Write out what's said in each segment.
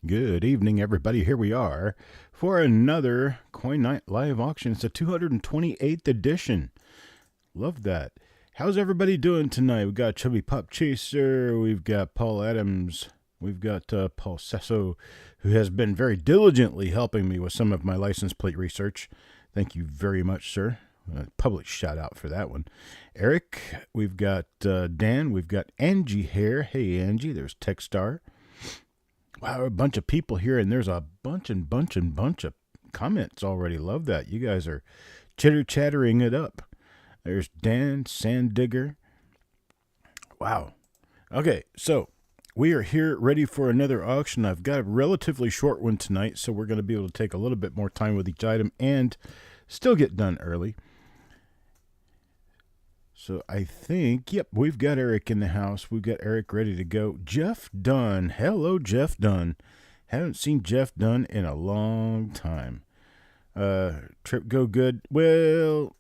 Good evening, everybody. Here we are for another Coin Night live auction. It's the 228th edition. Love that. How's everybody doing tonight? We've got Chubby Pop Chaser. We've got Paul Adams. We've got Paul Sesso, who has been very diligently helping me with some of my license plate research. Thank you very much, sir. Public shout out for that one. Eric. We've got Dan. We've got Angie here. Hey, Angie. There's Techstar. Wow, a bunch of people here, and there's a bunch of comments already. Love that. You guys are chitter-chattering it up. There's Dan Sandigger. Wow. Okay, so we are here ready for another auction. I've got a relatively short one tonight, so we're going to be able to take a little bit more time with each item and still get done early. So I think, yep, we've got Eric in the house. We've got Eric ready to go. Jeff Dunn. Hello, Jeff Dunn. Haven't seen Jeff Dunn in a long time. Trip go good? Well,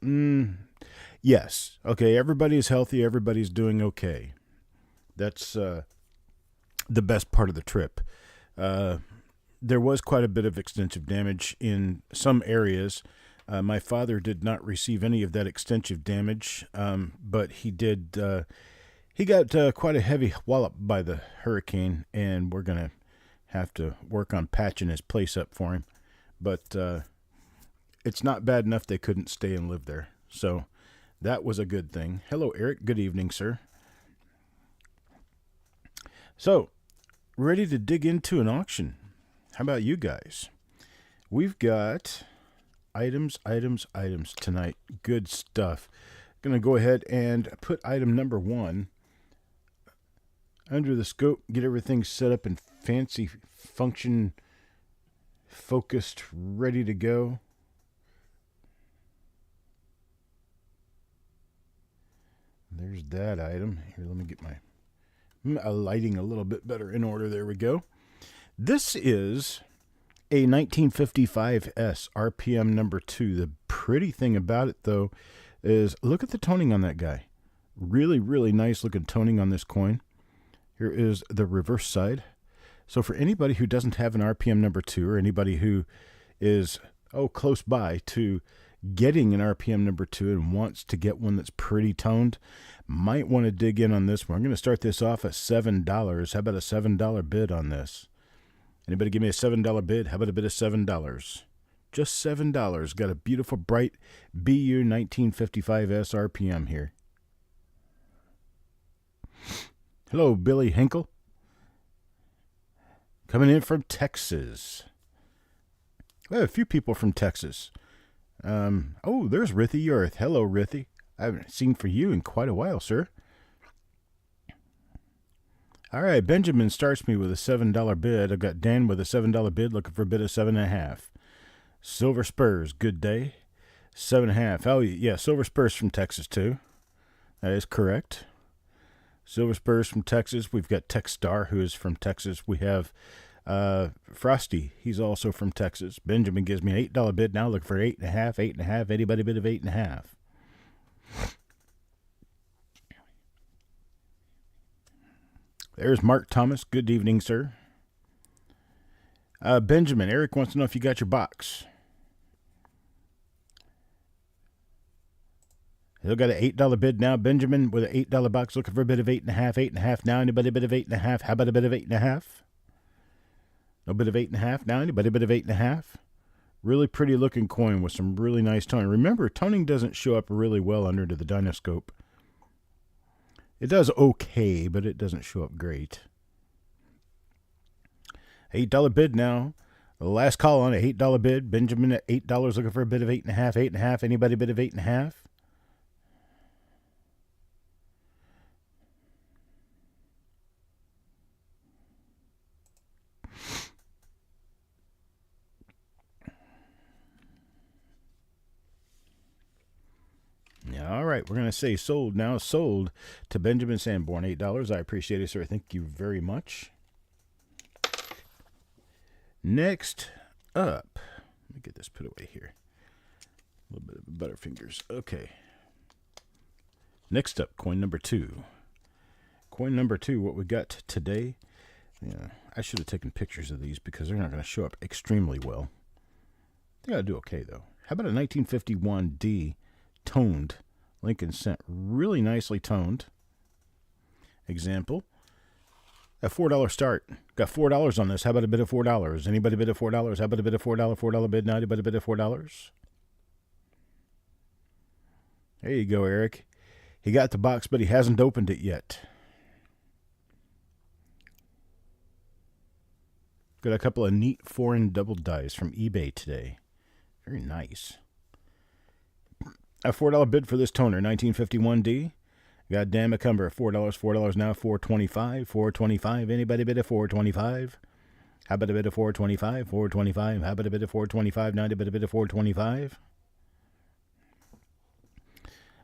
yes. Okay, everybody's healthy. Everybody's doing okay. That's the best part of the trip. There was quite a bit of extensive damage in some areas. My father did not receive any of that extensive damage, but he did. He got quite a heavy wallop by the hurricane, and we're going to have to work on patching his place up for him. But it's not bad enough they couldn't stay and live there. So that was a good thing. Hello, Eric. Good evening, sir. So, ready to dig into an auction. How about you guys? We've got items tonight. Good stuff. Going to go ahead and put item number 1 under the scope, get everything set up and fancy function focused, ready to go. There's that item. Here, let me get my lighting a little bit better in order. There we go. This is a 1955S RPM number 2. The pretty thing about it, though, is look at the toning on that guy. Really, really nice looking toning on this coin. Here is the reverse side. So for anybody who doesn't have an RPM number 2, or anybody who is close by to getting an RPM number 2 and wants to get one that's pretty toned, might want to dig in on this one. I'm going to start this off at $7. How about a $7 bid on this? Anybody give me a $7 bid? How about a bid of $7? Just $7. Got a beautiful, bright BU 1955S RPM here. Hello, Billy Hinkle. Coming in from Texas. We have a few people from Texas. There's Rithy Earth. Hello, Rithy. I haven't seen for you in quite a while, sir. All right, Benjamin starts me with a $7 bid. I've got Dan with a $7 bid, looking for a bid of 7.5. Silver Spurs, good day. 7.5. Oh, yeah, Silver Spurs from Texas, too. That is correct. Silver Spurs from Texas. We've got Techstar, who is from Texas. We have Frosty. He's also from Texas. Benjamin gives me an $8 bid now, looking for 8.5. 8.5. Anybody bid of 8.5? There's Mark Thomas. Good evening, sir. Benjamin, Eric wants to know if you got your box. He'll got an $8 bid now. Benjamin with an $8 box, looking for a bid of 8.5. 8.5 now. Anybody a bid of 8.5? How about a bid of 8.5? No bid of 8.5 now. Anybody a bid of 8.5? Really pretty looking coin with some really nice toning. Remember, toning doesn't show up really well under the dynoscope. It does okay, but it doesn't show up great. $8 bid now. The last call on it, $8 bid. Benjamin at $8, looking for a bid of 8.5. 8.5. Anybody bid of 8.5? All right, we're going to say sold now. Sold to Benjamin Sanborn, $8. I appreciate it, sir. Thank you very much. Next up, let me get this put away here. A little bit of Butterfingers. Okay. Next up, coin number 2. Coin number 2, what we got today. Yeah, I should have taken pictures of these because they're not going to show up extremely well. I think I'll do okay, though. How about a 1951 D toned Lincoln cent? Really nicely toned. Example. A $4 start. Got $4 on this. How about a bid of $4? Anybody bid of $4? How about a bid of $4? $4 bid now. Anybody bid of $4? There you go, Eric. He got the box, but he hasn't opened it yet. Got a couple of neat foreign double dice from eBay today. Very nice. A $4 bid for this toner, 1951D. God damn it, Cumber. $4, $4 now, $4.25, $4.25. Anybody bid of $4.25? How about a bid of $4.25? $4.25. How about a bid of $4.25? Now, a bid of $4.25.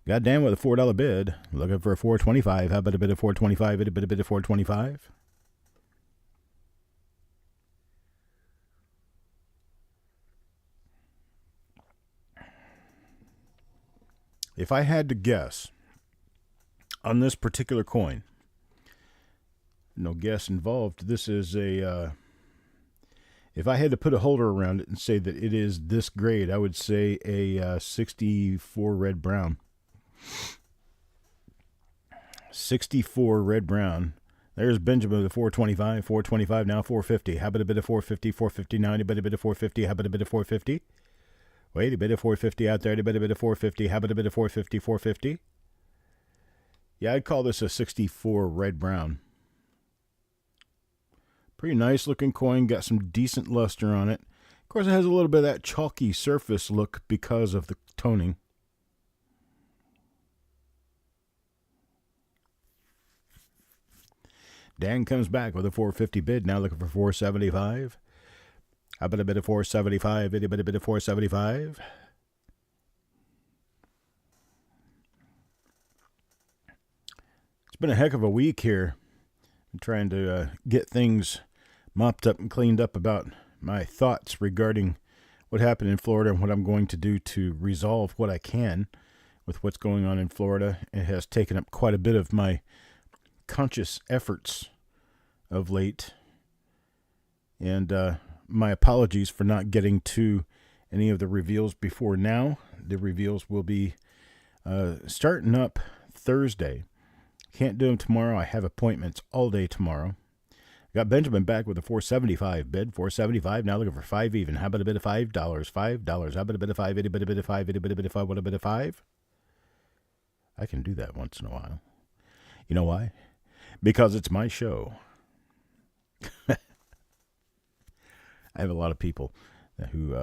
God damn, with a $4 bid. Looking for a $4.25. How about a bid of $4.25? A bid of $4.25. If I had to guess on this particular coin, no guess involved, this is a, if I had to put a holder around it and say that it is this grade, I would say a 64 red brown. 64 red brown. There's Benjamin with a 425, 425 now, 450. How about a bit of 450, 450 now, anybody a bit of 450? How about a bit of 450? Wait, a bit of 450 out there, a bit of 450. How about a bit of 450, 450? Yeah, I'd call this a 64 red brown. Pretty nice looking coin, got some decent luster on it. Of course, it has a little bit of that chalky surface look because of the toning. Dan comes back with a 450 bid, now looking for 475. How about a bit of 475? Anybody bid of 475? It's been a heck of a week here. I'm trying to get things mopped up and cleaned up about my thoughts regarding what happened in Florida and what I'm going to do to resolve what I can with what's going on in Florida. It has taken up quite a bit of my conscious efforts of late. And my apologies for not getting to any of the reveals before now. The reveals will be starting up Thursday. Can't do them tomorrow. I have appointments all day tomorrow. Got Benjamin back with a 475 bid. 475 now looking for 5 even. How about a bit of $5? $5. How about a bit of 5? A bit of 5? A bit of 5? What a bit of 5? I can do that once in a while. You know why? Because it's my show. I have a lot of people who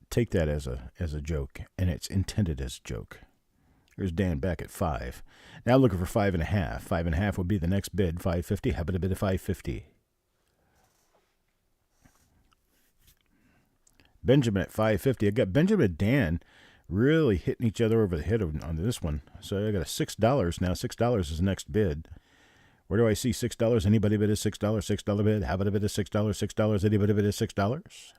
take that as a joke, and it's intended as a joke. Here's Dan back at 5. Now looking for 5.5. 5.5 would be the next bid. 550. How about a bid of 550? Benjamin at 550. I got Benjamin and Dan really hitting each other over the head on this one. So I got a $6 now. $6 is the next bid. Where do I see $6? Anybody bid a $6? $6 bid. How about a bid of $6? $6. Anybody bid a $6?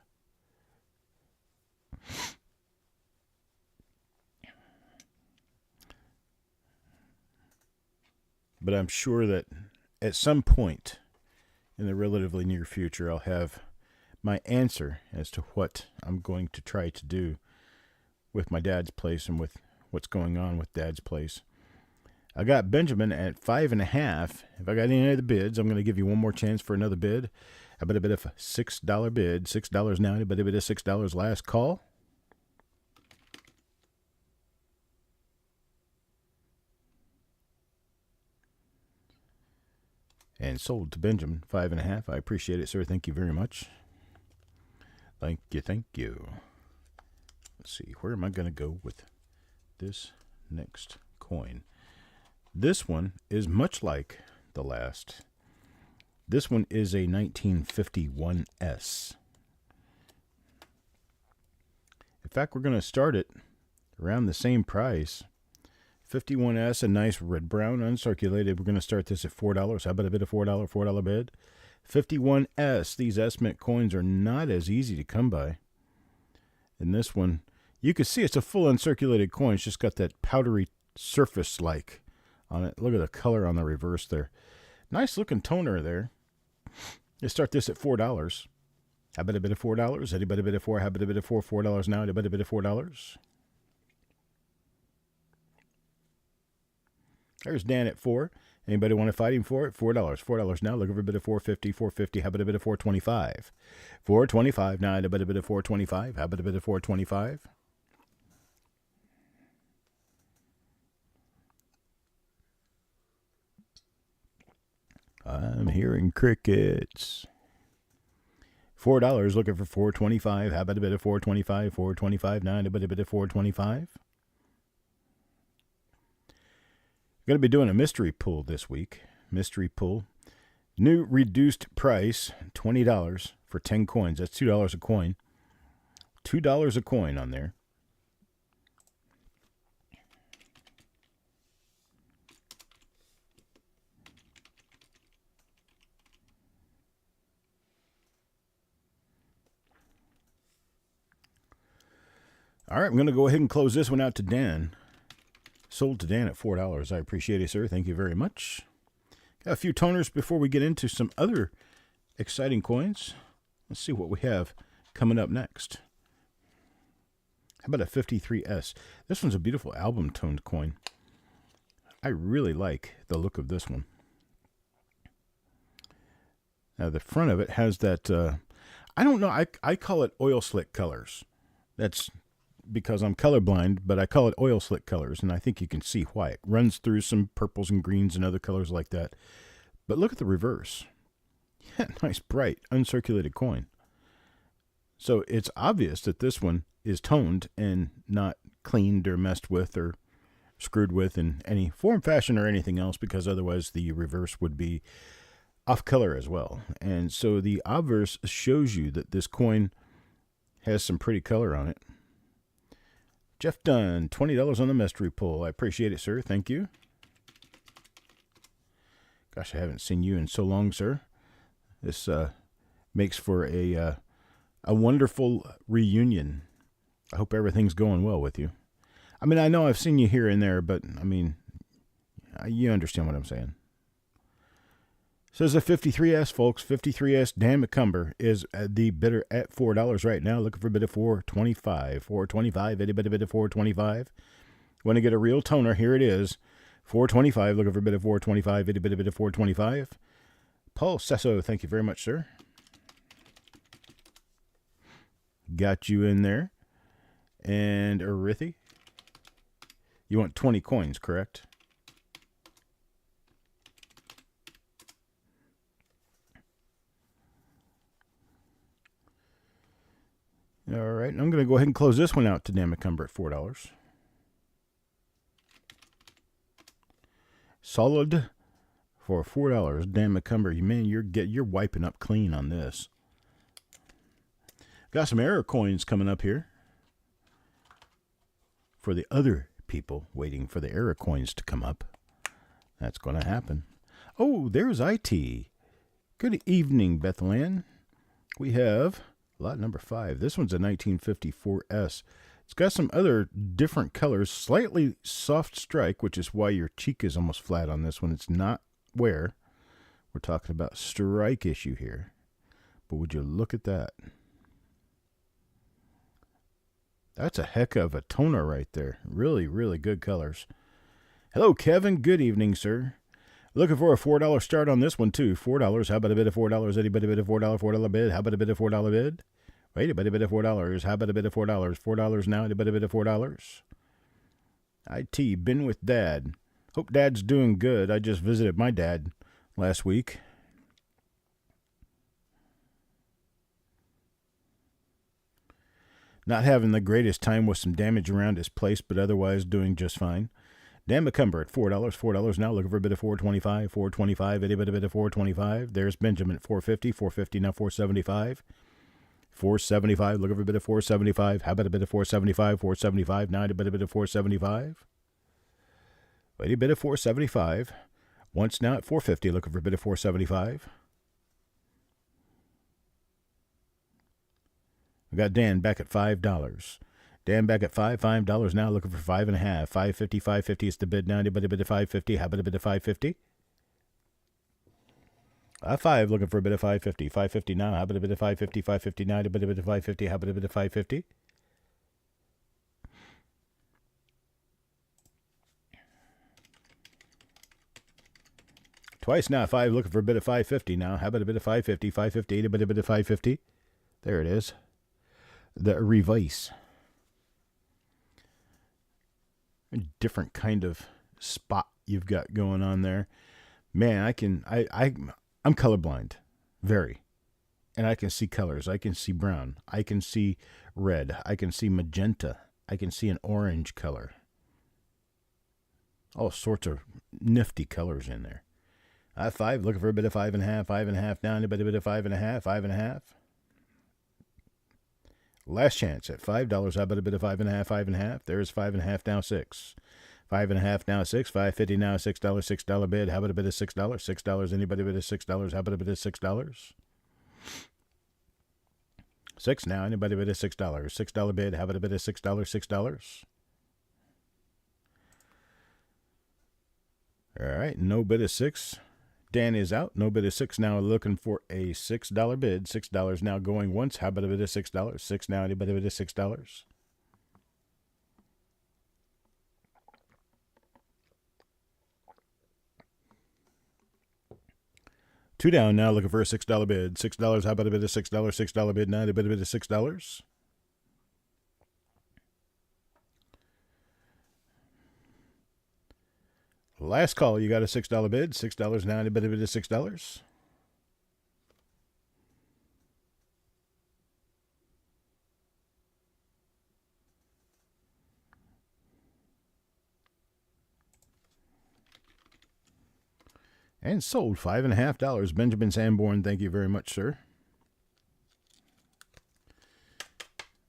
But I'm sure that at some point in the relatively near future, I'll have my answer as to what I'm going to try to do with my dad's place and with what's going on with dad's place. I got Benjamin at 5.5. If I got any of the bids, I'm going to give you one more chance for another bid. I bet a bit of a $6 bid. $6 now. Anybody bid a $6 last call? And sold to Benjamin, 5.5. I appreciate it, sir. Thank you very much. Thank you, thank you. Let's see, where am I going to go with this next coin? This one is much like the last. This one is a 1951S. In fact, we're going to start it around the same price. 51S, a nice red-brown, uncirculated. We're going to start this at $4. How about a bid of $4? $4 bid. 51S. These S-Mint coins are not as easy to come by. In this one, you can see it's a full uncirculated coin. It's just got that powdery surface-like on it. Look at the color on the reverse there. Nice looking toner there. Let's start this at $4. How about a bit of $4? Anybody bid of $4? How about a bit of $4? $4 now. Anybody bid of $4? There's Dan at $4. Anybody want to fight him for it? $4. $4 now. Looking for a bit of $4.50. $4.50. How about a bit of $4.25? $4.25 now. Anybody bid of $4.25? How about a bit of $4.25? I'm hearing crickets. $4 looking for $4.25. How about a bit of $4.25? $4.25 now. Anybody bid of $4.25? Going to be doing a mystery pull this week. Mystery pull. New reduced price, $20 for 10 coins. That's $2 a coin. $2 a coin on there. All right, I'm going to go ahead and close this one out to Dan. Sold to Dan at $4. I appreciate it, sir. Thank you very much. Got a few toners before we get into some other exciting coins. Let's see what we have coming up next. How about a 53S? This one's a beautiful album toned coin. I really like the look of this one. Now the front of it has that, I don't know, I call it oil slick colors. That's because I'm colorblind, but I call it oil slick colors, and I think you can see why. It runs through some purples and greens and other colors like that. But look at the reverse. Yeah, nice, bright, uncirculated coin. So it's obvious that this one is toned and not cleaned or messed with or screwed with in any form, fashion, or anything else, because otherwise the reverse would be off color as well. And so the obverse shows you that this coin has some pretty color on it. Jeff Dunn, $20 on the mystery pull. I appreciate it, sir. Thank you. Gosh, I haven't seen you in so long, sir. This makes for a wonderful reunion. I hope everything's going well with you. I mean, I know I've seen you here and there, but, I mean, you understand what I'm saying. Says the 53S, folks. 53S Dan McCumber is the bidder at $4 right now. Looking for a bid of $4.25. $4.25. Anybody bid of $4.25? Want to get a real toner? Here it is. $4.25. Looking for a bid of $4.25. Anybody bid of $4.25? Paul Sesso, thank you very much, sir. Got you in there. And Arithi. You want 20 coins, correct? All right, I'm going to go ahead and close this one out to Dan McCumber at $4. Solid for $4. Dan McCumber, man, you're wiping up clean on this. Got some error coins coming up here for the other people waiting for the error coins to come up. That's going to happen. Oh, there's IT. Good evening, Bethlehem. We have lot number 5. This one's a 1954S. It's got some other different colors. Slightly soft strike, which is why your cheek is almost flat on this one. It's not wear. We're talking about strike issue here. But would you look at that? That's a heck of a toner right there. Really, really good colors. Hello, Kevin. Good evening, sir. Looking for a $4 start on this one, too. $4. How about a bid of $4? Anybody bid a $4? $4 bid? How about a bid of $4 bid? Wait, anybody bid of $4? How about a bid of $4? $4 now? Anybody bid of $4? IT, been with Dad. Hope Dad's doing good. I just visited my dad last week. Not having the greatest time with some damage around his place, but otherwise doing just fine. Dan McCumber at $4. $4 now. Looking for a bit of $4.25. $4.25. Anybody bid of $4.25? There's Benjamin at $4.50. $4.50 now. $4.75. $4.75. Looking for a bit of $4.75. How about a bit of $4.75? $4.75 now. Anybody bid of $4.75? Wait, a bit of $4.75. Once now at $4.50. Looking for a bit of $4.75. We got Dan back at $5. Dan back at $5 now, looking for $5.5. $5.50, $5.50 is the bid now. Anybody bid at $5.50? How about a bid of $5.50? 5 looking for a bit of 550. 550 now. How about a bit of 550? 559. A bit of 550. How about a bit of 550? Twice now. 5 looking for a bit of 550 now. How about a bit of 550? 558. A bit of 550. There it is. The revise. A different kind of spot you've got going on there. Man, I'm colorblind. Very. And I can see colors. I can see brown. I can see red. I can see magenta. I can see an orange color. All sorts of nifty colors in there. 5 looking for a bit of 5.5. 5.5 down. A bit of 5.5. 5.5. Last chance at $5. How about a bit of 5.5? 5.5. There's 5.5 now. 6. 5.5 now. 6. 5.50 now. $6. $6 bid. How about a bit of $6? $6. Anybody bid of $6? How about a bit of $6? 6 now. Anybody bid of $6? $6 bid. How about a bit of $6? $6. All right. No bid of 6. Dan is out. No bid of 6 now. Looking for a $6 bid. $6 now going once. How about a bid of $6? 6 now. Anybody bid of $6? Two down now. Looking for a $6 bid. $6. How about a bid of $6? $6 bid now. A bit of $6. Last call, you got a $6 bid. $6 now, a bit of $6. And sold $5.50. Benjamin Sanborn, thank you very much, sir.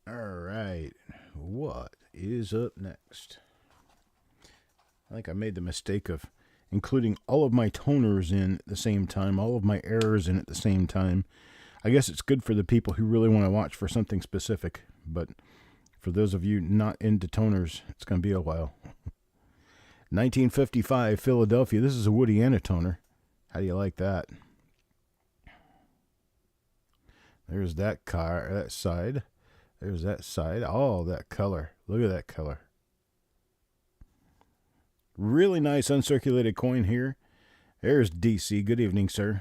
All right, what is up next? I think I made the mistake of including all of my toners in at the same time, all of my errors in at the same time. I guess it's good for the people who really want to watch for something specific, but for those of you not into toners, it's going to be a while. 1955, Philadelphia. This is a Woody Anna toner. How do you like that? There's that car, that side. There's that side. Oh, that color. Look at that color. Really nice uncirculated coin here. There's DC. Good evening, sir.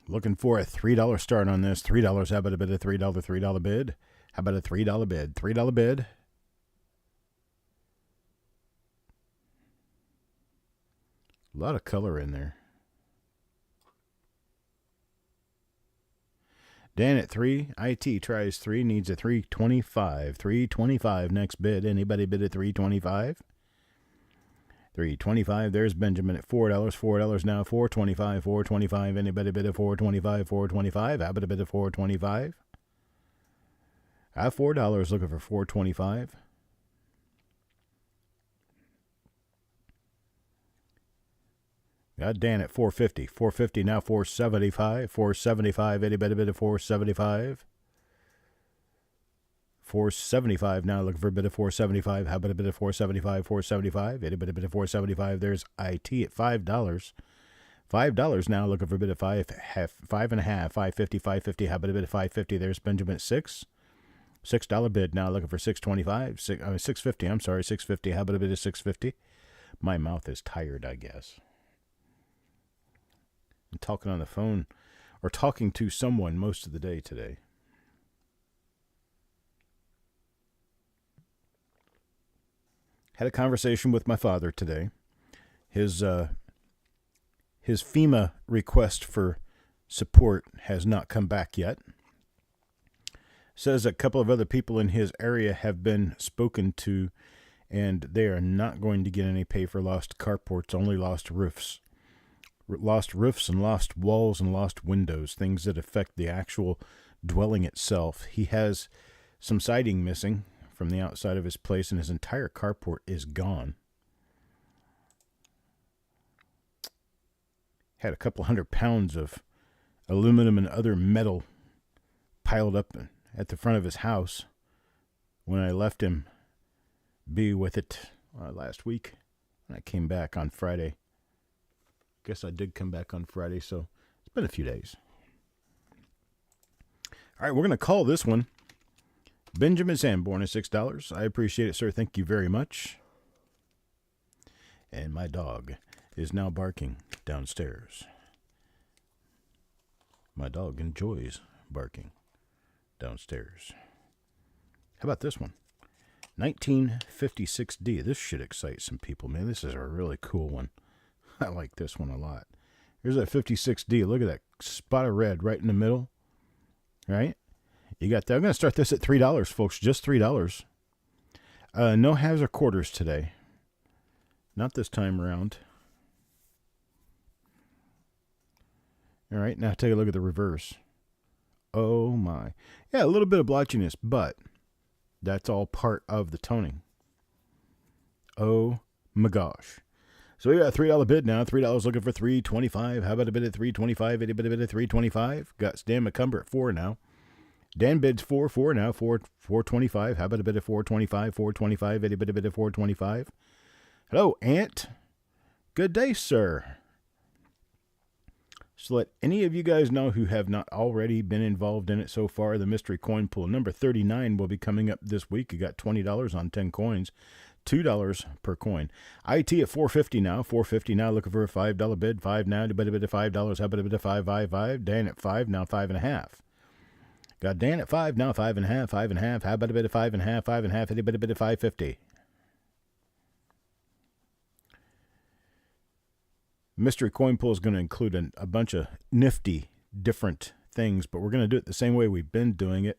Looking for a $3 start on this. $3. How about a bit of $3 bid? How about a $3 bid? $3 bid. A lot of color in there. Dan at 3. IT tries 3. Needs a 325. 325 next bid. Anybody bid at 325? 325. There's Benjamin at $4. $4 now. 425. 425. Anybody bid at 425? 425. How about a bid of 425? At $4 looking for 425. Got Dan at 450. 450 now. 475. 475. Anybody bid at 475? 475 now. Looking for a bit of 475. How about a bit of 475? 475. Anybody bid at 475? There's IT at $5. $5 now. Looking for a bit of 5.5. 550. 550. How about a bit of 550? There's Benjamin at 6. $6 bid now. Looking for 625. 650. I'm sorry. 650. How about a bit of 650? My mouth is tired, I guess. I'm talking on the phone or talking to someone most of the day today. Had a conversation with my father today. His FEMA request for support has not come back yet. Says a couple of other people in his area have been spoken to, and they are not going to get any pay for lost carports, only lost roofs. Lost roofs and lost walls and lost windows, things that affect the actual dwelling itself. He has some siding missing from the outside of his place, and his entire carport is gone. Had a couple 100 pounds of aluminum and other metal piled up at the front of his house when I left him be with it last week. I came back on Friday. Guess I did come back on Friday, so it's been a few days. All right, we're going to call this one Benjamin Sanborn at $6. I appreciate it, sir. Thank you very much. And my dog is now barking downstairs. My dog enjoys barking downstairs. How about this one? 1956D. This should excite some people, man. This is a really cool one. I like this one a lot. Here's that 56D. Look at that spot of red right in the middle. Right? You got that. I'm going to start this at $3, folks. Just $3. No halves or quarters today. Not this time around. All right, now take a look at the reverse. Oh, my. Yeah, a little bit of blotchiness, but that's all part of the toning. Oh, my gosh. So we got a $3 bid now. $3 looking for $3.25. How about a bid at $3.25? Any bid at $3.25? Got Stan McCumber at $4 now. Dan bids $4 now. $4.25. How about a bid at $4.25? $4.25. Any bid at $4.25? Hello, Ant. Good day, sir. So let any of you guys know who have not already been involved in it so far. The mystery coin pool number 39 will be coming up this week. You got $20 on 10 coins, $2 per coin. IT at $4.50 now. $4.50 now. Looking for a $5 bid. $5 now. To bid a bid of $5. How about a bid of $5.55? Dan at $5 now. $5.50. Got Dan at $5 now. $5.50. $5.50. How about a bid of $5.50? $5.50. Any bid a bid of $5.50? Mystery coin pool is going to include a bunch of nifty different things, but we're going to do it the same way we've been doing it.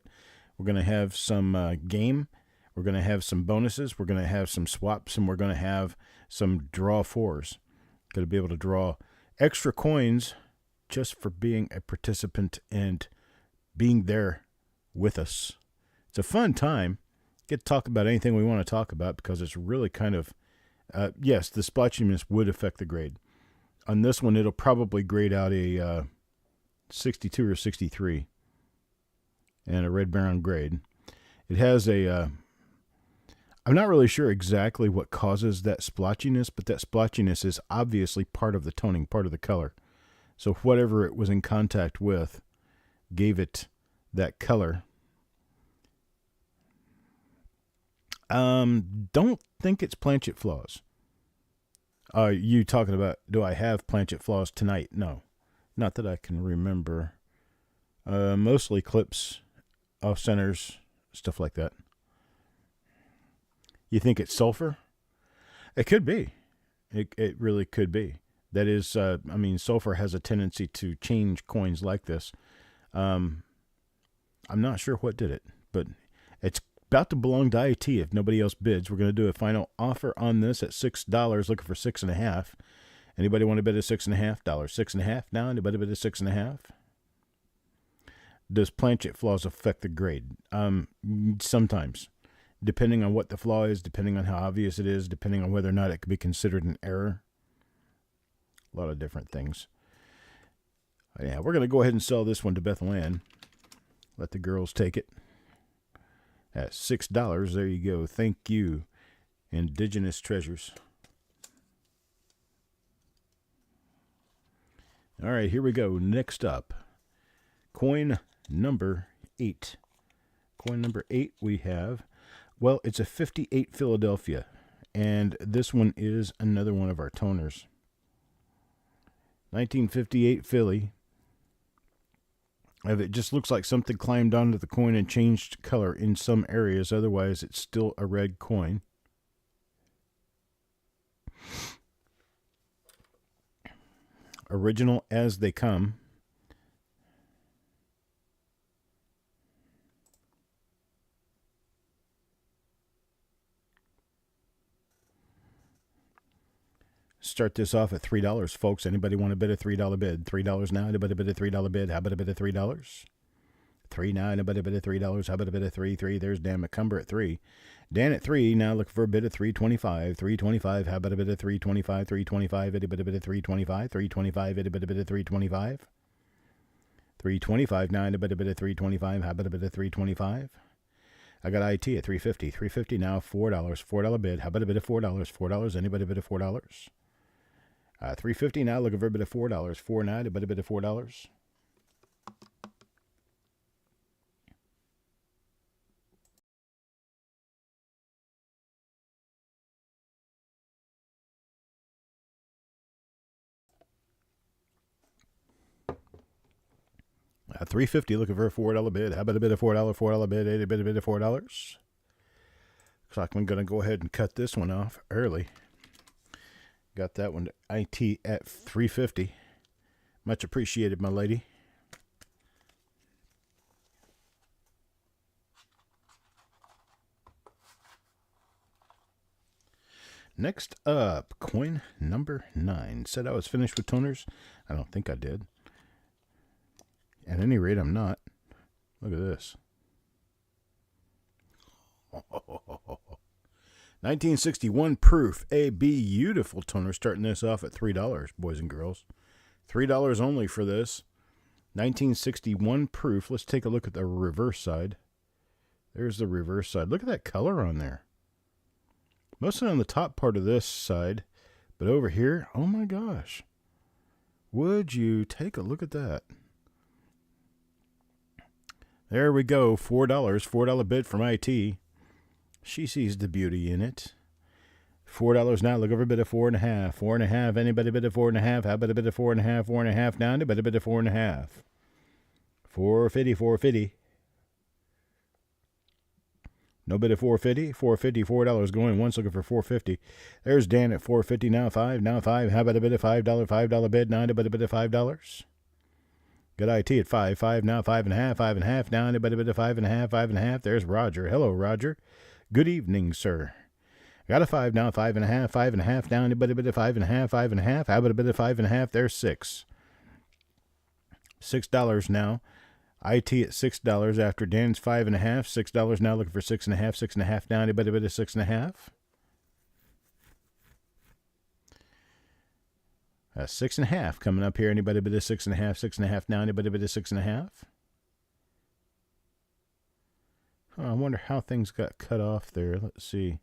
We're going to have some game. We're going to have some bonuses. We're going to have some swaps, and we're going to have some draw fours. Going to be able to draw extra coins just for being a participant and being there with us. It's a fun time. Get to talk about anything we want to talk about because it's really kind of, yes, the splotchiness would affect the grade. On this one, it'll probably grade out a 62 or 63 and a red-brown grade. It has a, I'm not really sure exactly what causes that splotchiness, but that splotchiness is obviously part of the toning, part of the color. So whatever it was in contact with gave it that color. Don't think it's planchet flaws. You talking about, do I have planchet flaws tonight? No, not that I can remember. Mostly clips, off centers, stuff like that. You think it's sulfur? It could be. It really could be. That is, I mean, sulfur has a tendency to change coins like this. I'm not sure what did it, but it's about to belong to IT if nobody else bids. We're going to do a final offer on this at $6, looking for $6.50. Anybody want to bid at $6.50? $6.50 now? Anybody bid at $6.50? Does planchet flaws affect the grade? Sometimes, depending on what the flaw is, depending on how obvious it is, depending on whether or not it could be considered an error. A lot of different things. Yeah, we're going to go ahead and sell this one to Bethel Ann. Let the girls take it. At $6, there you go. Thank you, Indigenous Treasures. All right, here we go. Next up, coin number 8. Coin number 8 we have, well, it's a 58 Philadelphia, and this one is another one of our toners. 1958 Philly. It just looks like something climbed onto the coin and changed color in some areas. Otherwise, it's still a red coin. Original as they come. Start this off at $3, folks. Anybody want to bid a $3 bid? $3 now. Anybody bid a $3 bid? How about a bid of $3? $3 now. Anybody bid a $3? How about a bid of $3? There's Dan McCumber at $3. Dan at $3. Now looking for a bid of $3.25. $3.25. How about a bid of $3.25? $3.25. Anybody bid a $3.25? $3.25. Anybody bid a $3.25? $3.25 now. Anybody bid a $3.25? How about a bid of $3.25? I got IT at $3.50. $3.50 now, $4. $4 bid. How about a bid of $4? $4. Anybody bid of $4? $3.50 now, looking for a bid of $4. $4.9, a bid of $4. $3.50, looking for a $4 bid. How about a bid of $4? $4 bid, a bid of $4. Looks like I'm going to go ahead and cut this one off early. Got that one to IT at $3.50. Much appreciated, my lady. Next up, coin number 9. Said I was finished with toners. I don't think I did. At any rate, I'm not. Look at this. 1961 proof. A beautiful toner. Starting this off at $3, boys and girls. $3 only for this. 1961 proof. Let's take a look at the reverse side. There's the reverse side. Look at that color on there. Mostly on the top part of this side. But over here, oh my gosh. Would you take a look at that? There we go, $4, $4 bid from IT. She sees the beauty in it. $4 now, look over a bid of $4.50. $4.50, anybody bid of $4.50? How about a bid of $4.50? $4.50 now, anybody bid of $4.50? $4.50, $4.50. No bid of $4.50. $4.50, $4 going once, looking for $4.50. There's Dan at $4.50 now, $5. How about a bid of $5? $5 bid, now anybody bid of $5? Good IT at $5 now, $5.50, $5.50 now, anybody bid of $5.50? $5.50. There's Roger. Hello, Roger. Good evening, sir. Got a $5 now, $5.50, $5.50 now, anybody bid of $5.50? $5.50. How about a bid of $5.50? There's $6. $6 now. IT at $6 after Dan's $5.50. $6 now, looking for $6.50. $6.50 now, anybody bid of $6.50? 6.5 coming up here. Anybody bid of 6.5? 6.5 now. Anybody bid of 6.5? Oh, I wonder how things got cut off there. Let's see.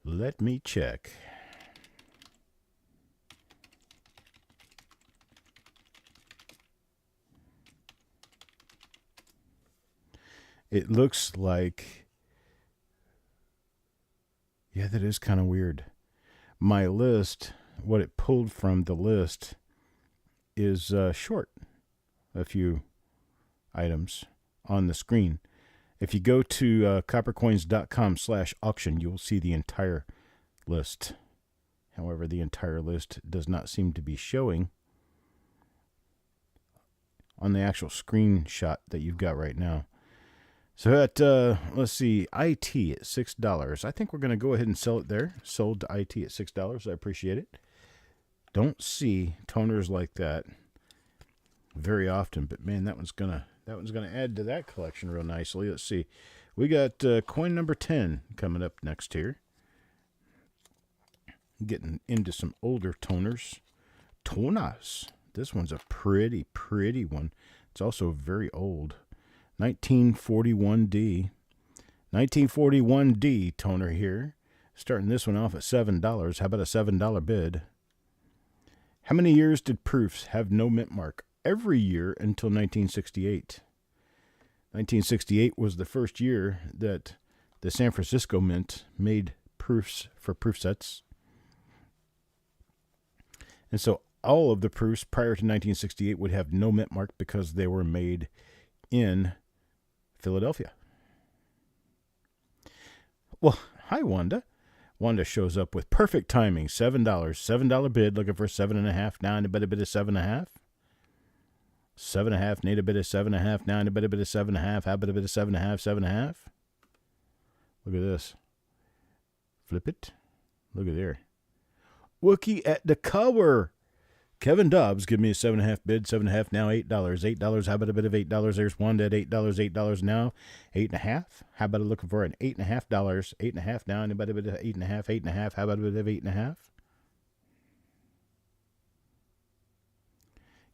Let me check. It looks like, yeah, that is kind of weird. My list, what it pulled from the list is short a few items on the screen. If you go to coppercoins.com/auction, you will see the entire list. However, the entire list does not seem to be showing on the actual screenshot that you've got right now. So at, let's see, IT at $6. I think we're going to go ahead and sell it there. Sold to IT at $6. I appreciate it. Don't see toners like that very often, but man, that one's gonna add to that collection real nicely. Let's see. We got coin number 10 coming up next here. Getting into some older toners. Tonas. This one's a pretty one. It's also very old. 1941D. 1941D toner here. Starting this one off at $7. How about a $7 bid? How many years did proofs have no mint mark? Every year until 1968. 1968 was the first year that the San Francisco Mint made proofs for proof sets. And so all of the proofs prior to 1968 would have no mint mark because they were made in Philadelphia. Well, hi, Wanda. Wanda shows up with perfect timing. $7. $7 bid, looking for 7.5 now. Anybody bid of 7.5? 7.5, need a bid of 7.5 now. Anybody bid of 7.5? How about a bid of 7.5? 7.5? Look at this. Flip it. Look at there. Wookie at the cover. Kevin Dobbs, give me a 7.5 bid. 7.5 now. $8. $8. How about a bid of $8? There's one at $8. $8 now. 8.5. How about looking for an $8.5? 8.5 now. Anybody bid of 8.5? 8.5. How about a bid of 8.5?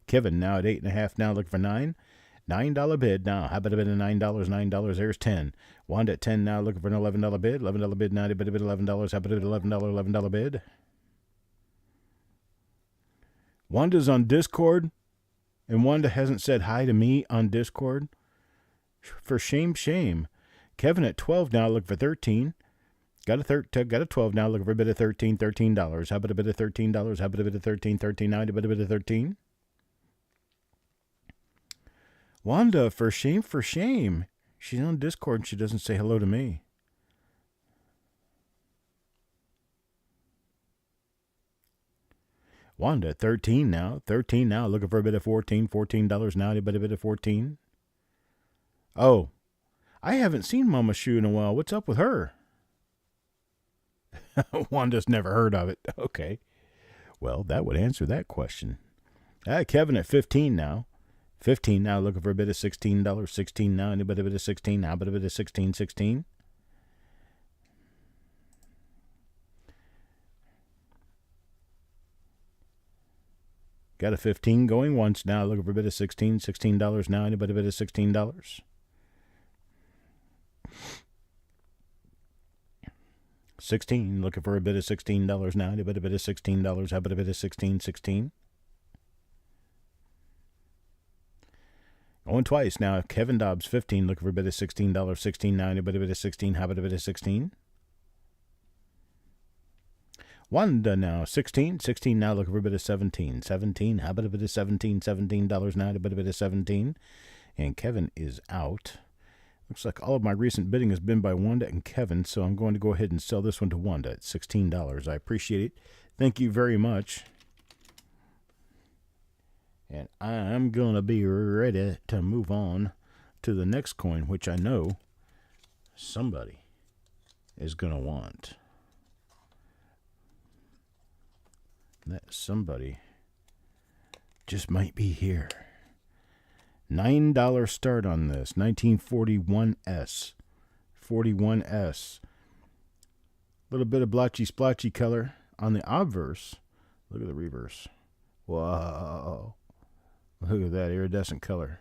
Kevin now at 8.5 now, looking for 9. $9 bid now. How about a bid of $9? $9. There's 10. Wanda at 10 now, looking for an $11 bid. $11 bid now. How about a bid $11? How about a bid $11 bid? Wanda's on Discord, and Wanda hasn't said hi to me on Discord. For shame. Kevin at 12 now, looking for 13. Got a 12 now, looking for a bid of $13. How about a bid of $13? How about a bid of 13? 13 now, how about a bid of 13? Wanda, for shame. She's on Discord and she doesn't say hello to me. Wanda, 13 now, looking for a bit of $14 now, anybody a bit of 14? Oh, I haven't seen Mama Shoe in a while. What's up with her? Wanda's never heard of it. Okay. Well, that would answer that question. Kevin at 15 now. 15 now, looking for a bit of $16. 16 now, anybody a bit of 16? How about a bit of 16? 16? Got a 15 going once now, looking for a bit of $16 now, anybody a bit of $16? $16, looking for a bit of $16 now, anybody a bit of $16? How about a bit of 16? 16? Going twice now. Kevin Dobbs, 15, looking for a bit of $16. 16 now, anybody a bit of 16? How about a bit of 16? Wanda now, 16. 16 now, looking for a bit of 17. 17, how about a bit of 17? $17 now, a bit of 17. And Kevin is out. Looks like all of my recent bidding has been by Wanda and Kevin, so I'm going to go ahead and sell this one to Wanda at $16. I appreciate it. Thank you very much. And I'm going to be ready to move on to the next coin, which I know somebody is going to want. That somebody just might be here. $9 start on this. 1941S. 41S. A little bit of blotchy splotchy color on the obverse. Look at the reverse. Whoa. Look at that iridescent color.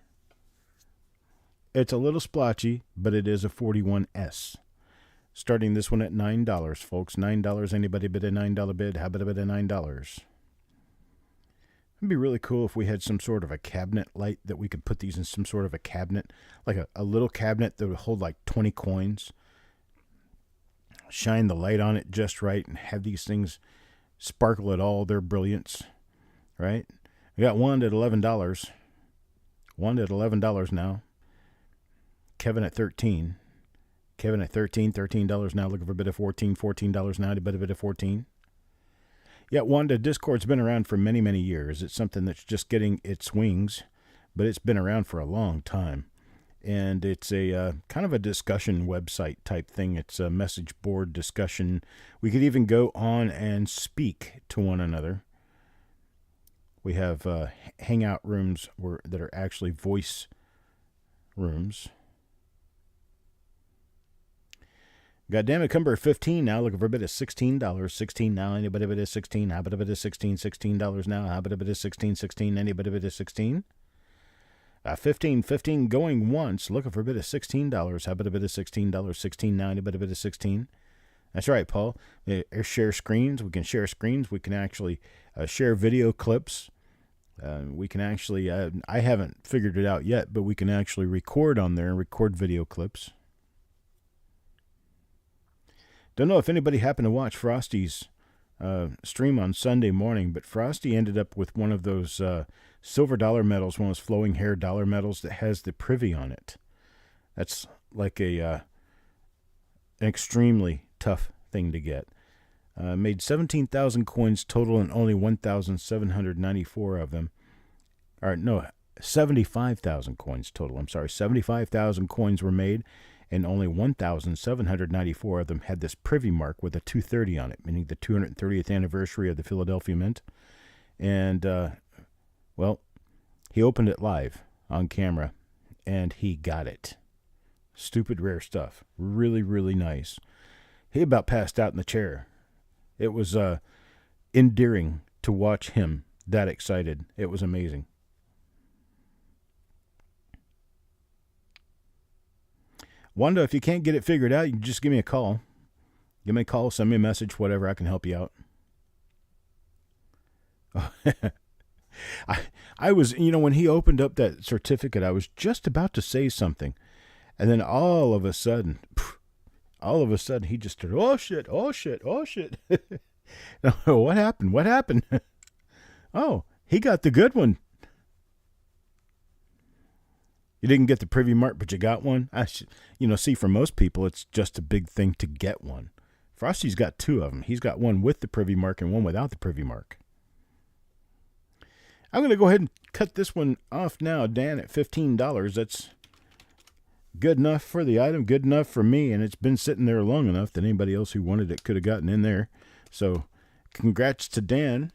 It's a little splotchy, but it is a 41S. Starting this one at $9, folks. $9. Anybody bid a $9 bid? How about a bid of $9? It'd be really cool if we had some sort of a cabinet light that we could put these in some sort of a cabinet, like a little cabinet that would hold like 20 coins. Shine the light on it just right and have these things sparkle at all their brilliance, right? We got one at $11. One at $11 now. Kevin at 13. Kevin at 13. $13 now, looking for a bit of 14. $14 now, to bid a bit of 14. Yeah, Wanda, Discord's been around for many, many years. It's something that's just getting its wings, but it's been around for a long time. And it's a kind of a discussion website type thing. It's a message board discussion. We could even go on and speak to one another. We have hangout rooms that are actually voice rooms. Goddamn it, Cumber 15 now, looking for a bit of $16. 16 now, anybody bid of 16? How about a bit of 16? $16 now, how about a bit of 16? 16, anybody bid of 16? 15 going once, looking for a bit of $16. How about a bit of $16? 16 now, anybody bid of 16? That's right, Paul. Share screens. We can share screens. We can actually share video clips. We can actually, I haven't figured it out yet, but we can actually record on there, record video clips. Don't know if anybody happened to watch Frosty's stream on Sunday morning, but Frosty ended up with one of those silver dollar medals, one of those flowing hair dollar medals that has the privy on it. That's like an extremely tough thing to get. Made 17,000 coins total and only 1,794 of them. Or no, 75,000 coins total. I'm sorry, 75,000 coins were made and only 1,794 of them had this privy mark with a 230 on it, meaning the 230th anniversary of the Philadelphia Mint. And, well, he opened it live on camera, and he got it. Stupid rare stuff. Really, really nice. He about passed out in the chair. It was endearing to watch him that excited. It was amazing. Wanda, if you can't get it figured out, you can just give me a call. Give me a call, send me a message, whatever. I can help you out. I was, when he opened up that certificate, I was just about to say something. And then all of a sudden, he just started, oh, shit. What happened? Oh, he got the good one. You didn't get the Privy Mark, but you got one? See, for most people, it's just a big thing to get one. Frosty's got two of them. He's got one with the Privy Mark and one without the Privy Mark. I'm going to go ahead and cut this one off now, Dan, at $15. That's good enough for the item, good enough for me, and it's been sitting there long enough that anybody else who wanted it could have gotten in there. So, congrats to Dan.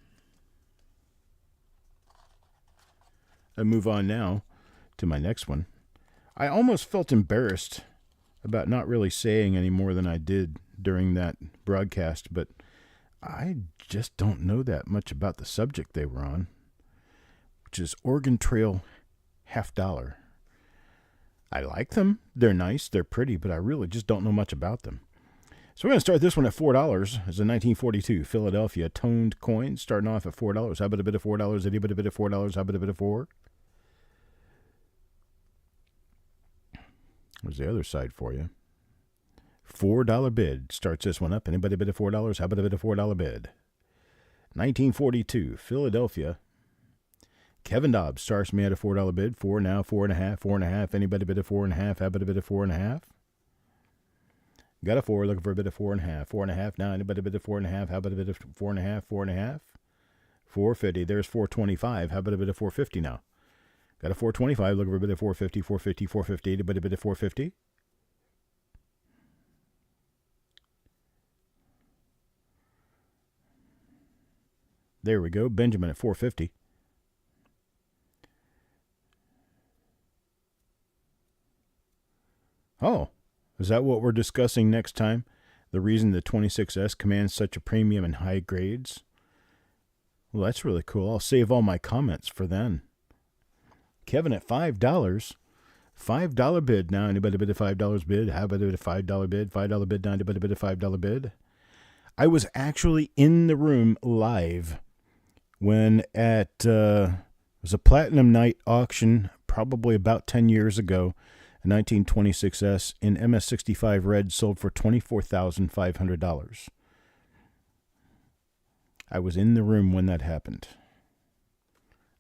I move on now to my next one. I almost felt embarrassed about not really saying any more than I did during that broadcast, but I just don't know that much about the subject they were on, which is Oregon Trail $50. I like them. They're nice. They're pretty, but I really just don't know much about them. So we're going to start this one at $4. It's a 1942 Philadelphia toned coin, starting off at $4. How about a bit of $4? Anybody bit of $4? How about a bit of $4? There's the other side for you. $4 bid starts this one up. Anybody bid of $4? How about a bit of $4 bid? 1942 Philadelphia. Kevin Dobbs starts me at a $4 bid. 4 now, 4.5, 4.5. Anybody bid of 4.5? How about a bit of 4.5? Got a 4, looking for a bit of 4.5. 4.5 now. Anybody bid of 4.5? How about a bit of 4.5? 4.5. 450. There's 425. How about a bit of 450 now? Got a 425, looking for a bit of 450, 450, 450. Anybody bid of 450? There we go. Benjamin at 450. Oh, is that what we're discussing next time? The reason the 26S commands such a premium in high grades? Well, that's really cool. I'll save all my comments for then. Kevin at $5. $5 bid now. Anybody bid a $5 bid? How about a $5 bid? $5 bid now. Anybody bid a $5 bid? I was actually in the room live when it was a Platinum Night auction probably about 10 years ago. A 1926S in MS65 red sold for $24,500. I was in the room when that happened.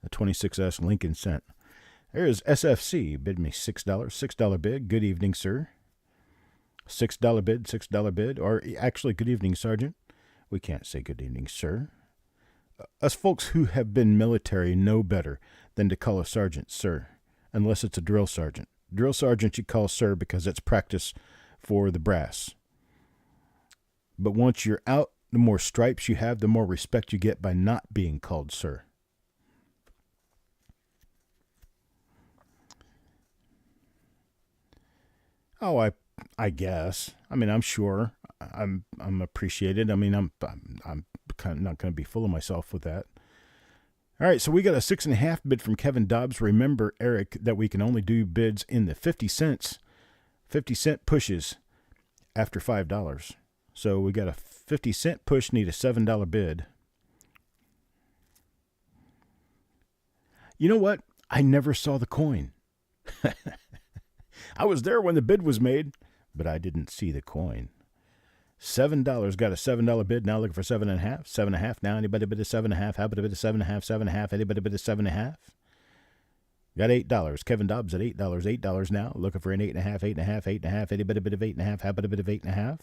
A 26S Lincoln Cent. There's SFC, bid me $6. $6 bid. Good evening, sir. $6 bid, $6 bid. Or actually, good evening, Sergeant. We can't say good evening, sir. Us folks who have been military know better than to call a sergeant sir, unless it's a drill sergeant. Drill sergeant you call sir because it's practice for the brass. But once you're out, the more stripes you have, the more respect you get by not being called sir. Oh, I guess. I mean, I'm sure I'm appreciated. I mean, I'm kind of not going to be full of myself with that. All right, so we got a 6.5 bid from Kevin Dobbs. Remember, Eric, that we can only do bids in the 50 cents pushes after $5. So we got a 50-cent push, need a $7 bid. You know what? I never saw the coin. I was there when the bid was made, but I didn't see the coin. $7, got a $7 bid, now looking for 7.5. 7.5 now, anybody bid a 7.5? How about a bid of 7.5, 7.5? Anybody bid a 7.5? Got $8. Kevin Dobbs at $8. $8 now, looking for an 8.5, 8.5, 8.5. Anybody bid of 8.5? How about a bid of 8.5?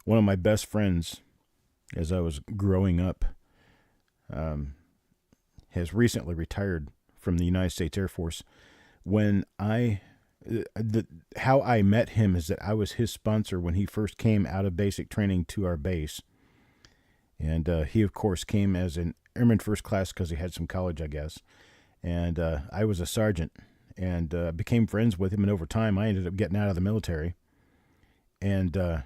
One of my best friends, as I was growing up, has recently retired from the United States Air Force. When how I met him is that I was his sponsor when he first came out of basic training to our base. And he, of course, came as an airman first class because he had some college, I guess. And I was a sergeant and became friends with him. And over time, I ended up getting out of the military. And, oh,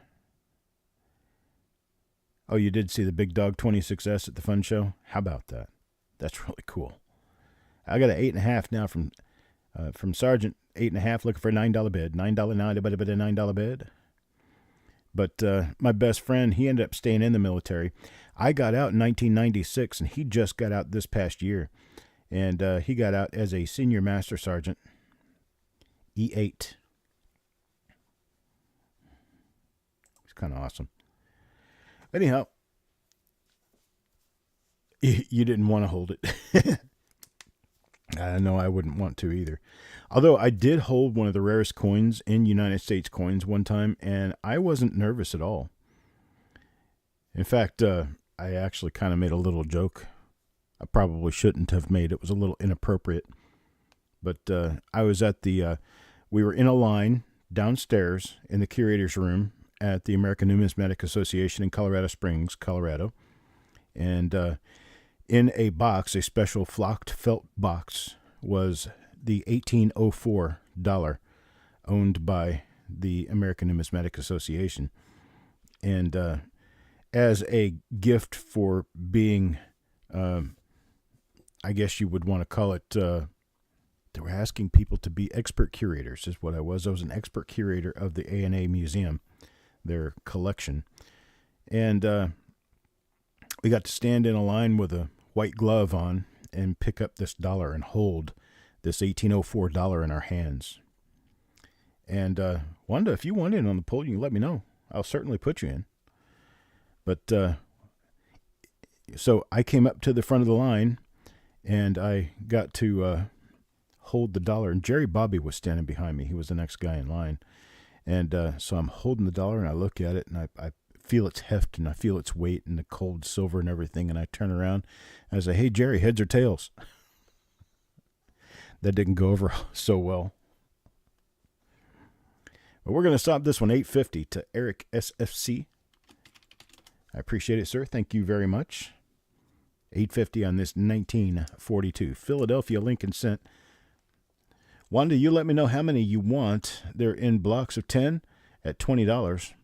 you did see the Big Dog 26S at the fun show? How about that? That's really cool. I got an 8.5 now from Sergeant. 8.5, looking for a $9 bid. $9 bid. But my best friend, he ended up staying in the military. I got out in 1996, and he just got out this past year. And he got out as a senior master sergeant, E8. It's kind of awesome. Anyhow, you didn't want to hold it. I know I wouldn't want to either. Although I did hold one of the rarest coins in United States coins one time, and I wasn't nervous at all. In fact, I actually kind of made a little joke. I probably shouldn't have made. It was a little inappropriate. But I was at we were in a line downstairs in the curator's room at the American Numismatic Association in Colorado Springs, Colorado. And in a box, a special flocked felt box, was the $1804 owned by the American Numismatic Association. And as a gift for being, I guess you would want to call it, they were asking people to be expert curators, is what I was. I was an expert curator of the A&A Museum, their collection. And we got to stand in a line with a white glove on and pick up this dollar and hold this $1804 in our hands. And Wanda, if you want in on the poll, you can let me know. I'll certainly put you in. But so I came up to the front of the line, and I got to hold the dollar. And Jerry Bobby was standing behind me. He was the next guy in line. And so I'm holding the dollar, and I look at it, and I feel its heft, and I feel its weight, and the cold silver and everything. And I turn around, and I say, "Hey, Jerry, heads or tails?" That didn't go over so well. But we're going to stop this one, $8.50 to Eric SFC. I appreciate it, sir. Thank you very much. $8.50 on this 1942 Philadelphia Lincoln cent. Wanda, you let me know how many you want. They're in blocks of 10 at $20.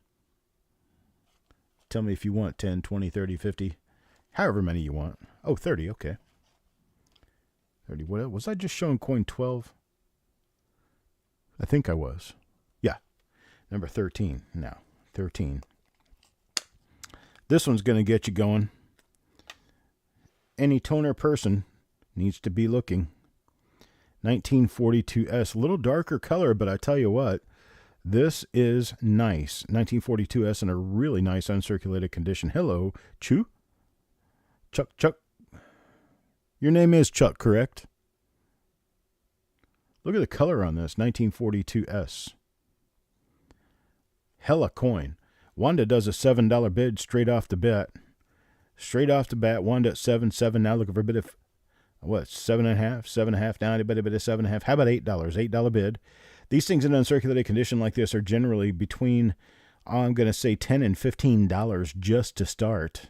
Tell me if you want 10, 20, 30, 50, however many you want. Oh, 30, okay. 30, what was I just showing coin 12? I think I was. Yeah, number 13 now. 13. This one's going to get you going. Any toner person needs to be looking. 1942S, a little darker color, but I tell you what, this is nice. 1942S in a really nice uncirculated condition. Hello, Chu. Chuck. Your name is Chuck, correct? Look at the color on this, 1942S. Hella coin. Wanda does a $7 bid straight off the bat. Straight off the bat, Wanda at 7 now looking for a bit of, what, 7.5 down, a bit of 7.5. How about $8 bid? These things in uncirculated condition like this are generally between, I'm going to say $10 and $15 just to start.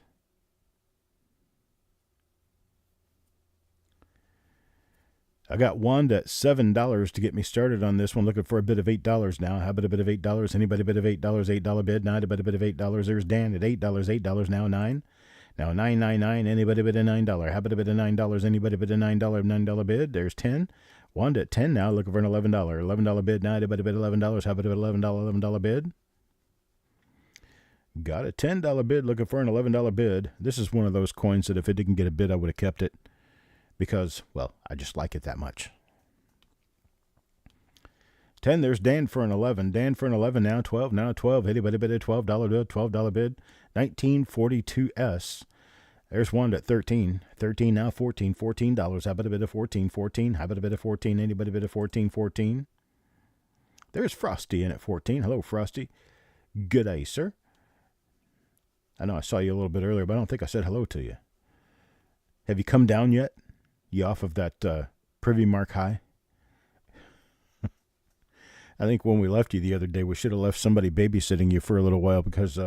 I got Wanda at $7 to get me started on this one, looking for a bit of $8 now. How about a bit of $8? Anybody a bit of $8? $8 bid. Now a bit of $8. There's Dan at $8 now 9. Now 9.99. Anybody bid a $9? How about a bit of $9? Anybody bid a $9 bid? There's 10. Wanda at 10 now, looking for an $11. $11 bid. Now a bit of $11. How about a bit of $11 bid? Got a $10 bid, looking for an $11 bid. This is one of those coins that if it didn't get a bid, I would have kept it. Because, well, I just like it that much. 10, there's Dan for an 11. Dan for an 11 now, 12. Now 12. Anybody bid a $12 bid? $12 bid. 1942S. There's one at 13. 13 now, 14. $14. How about a bit of 14? 14. How about a bit of 14? Anybody bid a 14? 14. There's Frosty in at 14. Hello, Frosty. Good day, sir. I know I saw you a little bit earlier, but I don't think I said hello to you. Have you come down yet? You off of that Privy Mark high? I think when we left you the other day, we should have left somebody babysitting you for a little while because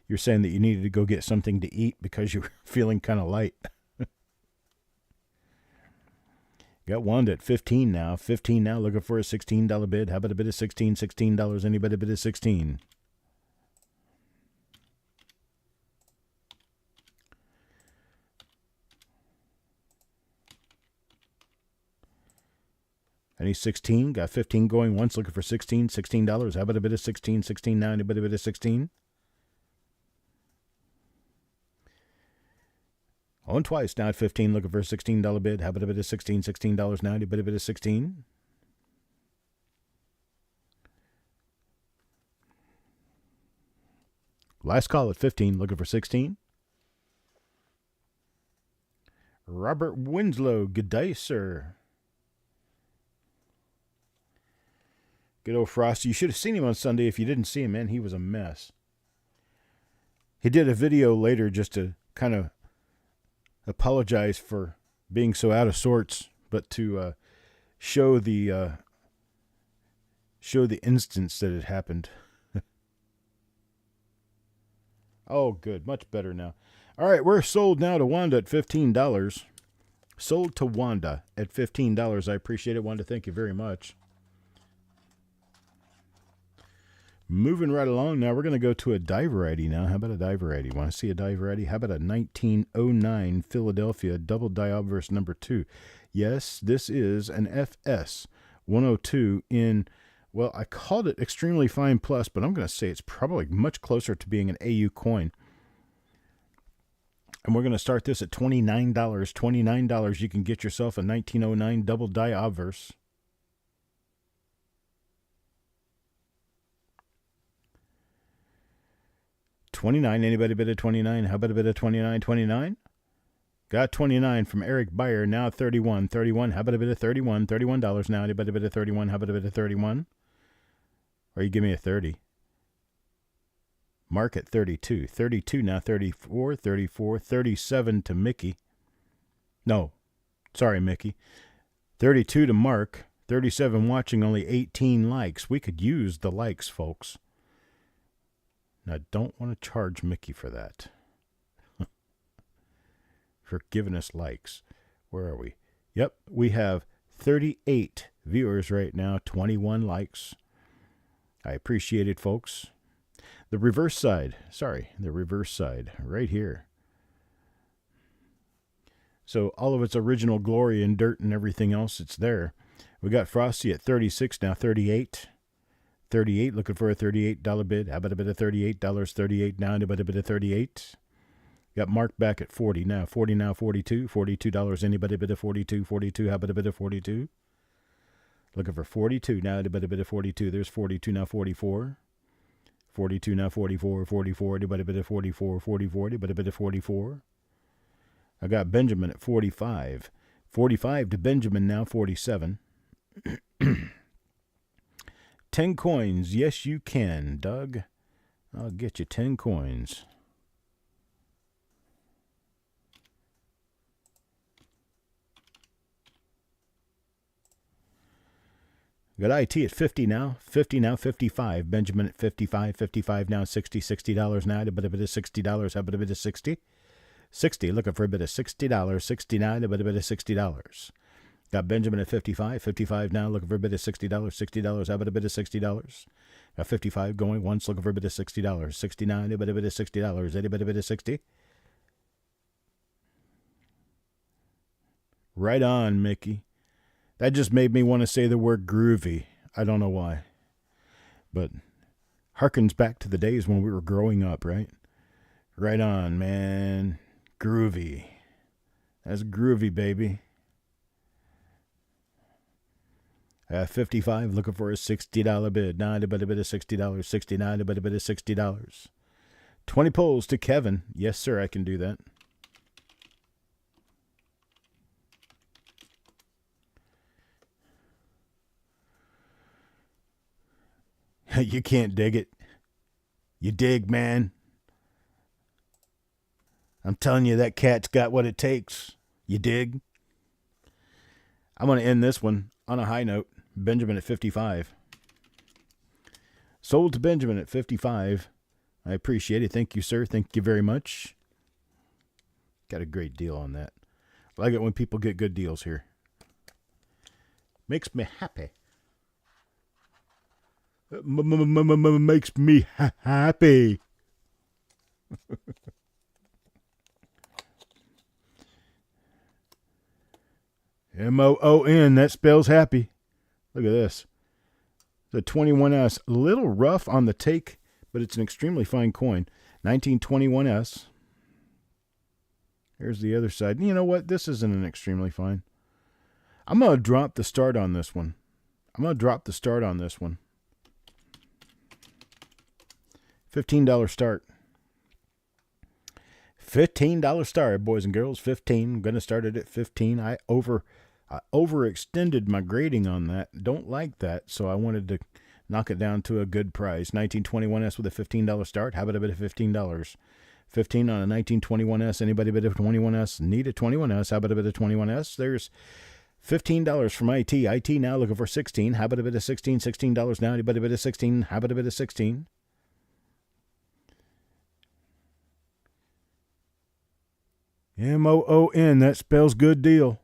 you're saying that you needed to go get something to eat because you were feeling kind of light. Got Wanda at 15 now. 15 now, looking for a $16 bid. How about a bid of 16? $16. Anybody bid of 16? Any 16? Got 15 going once, looking for 16. $16. How about a bit of 16? 16 now, a bit of 16. On twice, now at 15, looking for a $16 bid. How about a bit of 16? $16 now, a bit of 16. Last call at 15, looking for 16. Robert Winslow, good day, sir. Good old Frosty. You should have seen him on Sunday. If you didn't see him, man, he was a mess. He did a video later just to kind of apologize for being so out of sorts, but to show the instance that it happened. Oh, good. Much better now. All right, we're sold now to Wanda at $15. Sold to Wanda at $15. I appreciate it, Wanda. Thank you very much. Moving right along now, we're going to go to a die variety now. How about a die variety? Want to see a die variety? How about a 1909 Philadelphia double die obverse number 2? Yes, this is an FS 102 in, well, I called it extremely fine plus, but I'm going to say it's probably much closer to being an AU coin. And we're going to start this at $29. $29, you can get yourself a 1909 double die obverse. $29. Anybody bid at $29? How about a bit of $29? $29? Got $29 from Eric Beyer. Now $31. $31. How about a bit of $31? $31 now. Anybody bid at $31? How about a bit of $31? Or you give me a 30. Mark at 32. 32 now. 34. 34. 37 to Mickey. No. Sorry, Mickey. 32 to Mark. 37 watching. Only 18 likes. We could use the likes, folks. I don't want to charge Mickey for that. For giving us likes. Where are we? Yep, we have 38 viewers right now, 21 likes. I appreciate it, folks. The reverse side. The reverse side. Right here. So all of its original glory and dirt and everything else, it's there. We got Frosty at 36, now 38. 38, looking for a $38 bid. How about a bit of $38? 38 now, about a bit of 38. Got Mark back at 40 now. 40 now, 42. $42. Anybody bid of 42? 42, how about a bit of 42? Looking for 42 now, about a bit of 42. There's 42 now, 44. 42 now, 44. 44, anybody bid of 44? 44, anybody bid of 44? I got Benjamin at 45. 45 to Benjamin now, 47. 10 coins. Yes, you can, Doug. I'll get you 10 coins. Got IT at 50 now. 50 now, 55. Benjamin at 55. 55 now, 60. $60 now. A bit of $60. How about a bit of 60? 60. Looking for a bit of $60. 69. A bit of $60. Got Benjamin at 55. 55 now, looking for a bit of $60. $60. How about a bit of $60? Got 55 going once, looking for a bit of $60. 69, a bit of $60. Anybody bit of 60? Right on, Mickey. That just made me want to say the word groovy. I don't know why. But harkens back to the days when we were growing up, right? Right on, man. Groovy. That's groovy, baby. 55, looking for a $60 bid. 9, a bit of $60. 69, a bit of $60. 20 pulls to Kevin. Yes, sir, I can do that. You can't dig it. You dig, man. I'm telling you, that cat's got what it takes. You dig? I'm going to end this one on a high note. Benjamin at 55. Sold to Benjamin at 55. I appreciate it. Thank you, sir. Thank you very much. Got a great deal on that. I like it when people get good deals here. Makes me happy. Makes me happy. M-O-O-N, that spells happy. Look at this. The 21S, a little rough on the take, but it's an extremely fine coin. 1921S. Here's the other side. You know what? This isn't an extremely fine. I'm going to drop the start on this one. $15 start. $15 start, boys and girls. 15. I'm going to start it at 15. I overextended my grading on that. Don't like that, so I wanted to knock it down to a good price. 1921S with a $15 start. How about a bit of $15? 15 on a 1921S. Anybody bid a 21S? Need a 21S. How about a bit of 21S? There's $15 from IT. IT now looking for 16. How about a bit of 16? $16 now. Anybody bid a 16? How about a bit of 16? MOON. That spells good deal.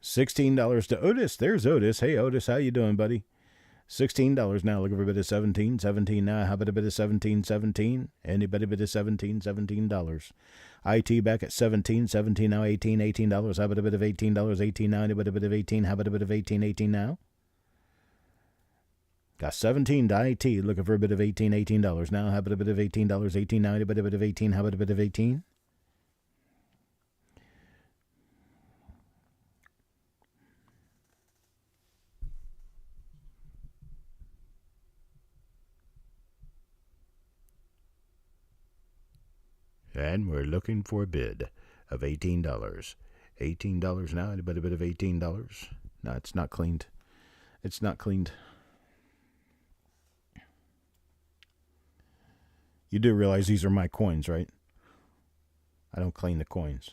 $16 to Otis. There's Otis. Hey, Otis, how you doing, buddy? $16 now. Looking for a bit of 17. 17 now. How about a bit of 17? 17. Anybody bid of 17? $17. IT back at 17. 17 now. 18. $18. How about a bit of $18? 18 now. Anybody bid of 18? How about a bit of 18? 18 now. Got 17 to IT. Looking for a bit of 18. $18 now. How about a bit of $18? 18 now. Anybody bid of 18? How about a bit of 18? And we're looking for a bid of $18. $18 now. Anybody bid of $18? No, it's not cleaned. It's not cleaned. You do realize these are my coins, right? I don't clean the coins.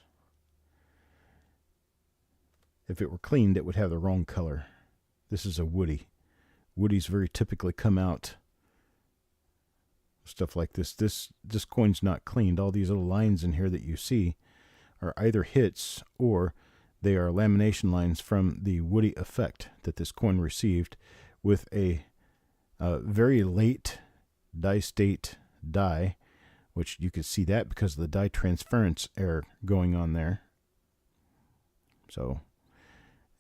If it were cleaned, it would have the wrong color. This is a Woody. Woodies very typically come out stuff like this. This coin's not cleaned. All these little lines in here that you see are either hits or they are lamination lines from the Woody effect that this coin received with a very late die state die, which you can see that because of the die transference error going on there. So,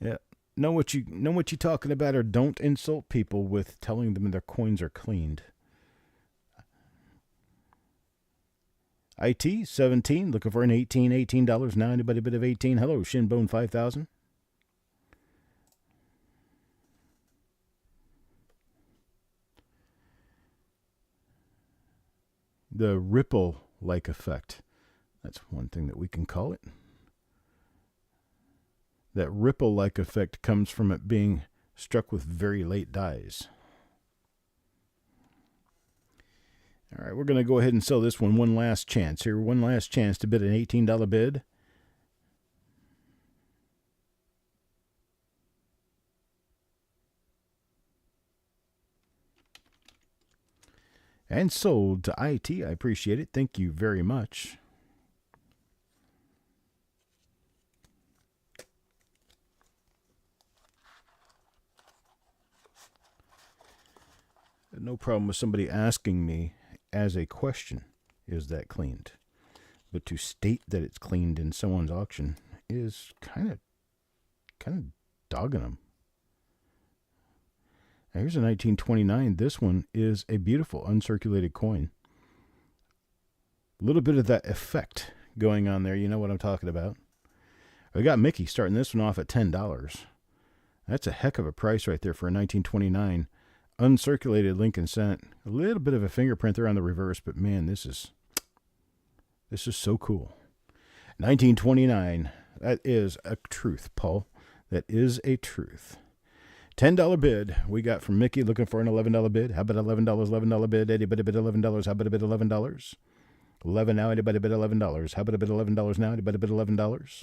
yeah, know what you're talking about, or don't insult people with telling them their coins are cleaned. IT 17, looking for an $18 now. Anybody bid of 18? Hello, Shinbone 5000. The ripple-like effect. That's one thing that we can call it. That ripple-like effect comes from it being struck with very late dies. All right, we're going to go ahead and sell this one last chance here. One last chance to bid an $18 bid. And sold to IT. I appreciate it. Thank you very much. No problem with somebody asking me as a question, is that cleaned? But to state that it's cleaned in someone's auction is kind of dogging them. Now here's a 1929. This one is a beautiful uncirculated coin. A little bit of that effect going on there. You know what I'm talking about. We got Mickey starting this one off at $10. That's a heck of a price right there for a 1929. Uncirculated Lincoln Cent. A little bit of a fingerprint there on the reverse, but man, this is so cool. 1929. That is a truth, Paul. That is a truth. $10 bid we got from Mickey, looking for an $11 bid. How about $11? $11 bid. Anybody bid $11? How about a bid $11? 11 now. Anybody bid $11? How about a bid $11 now? Anybody bid $11?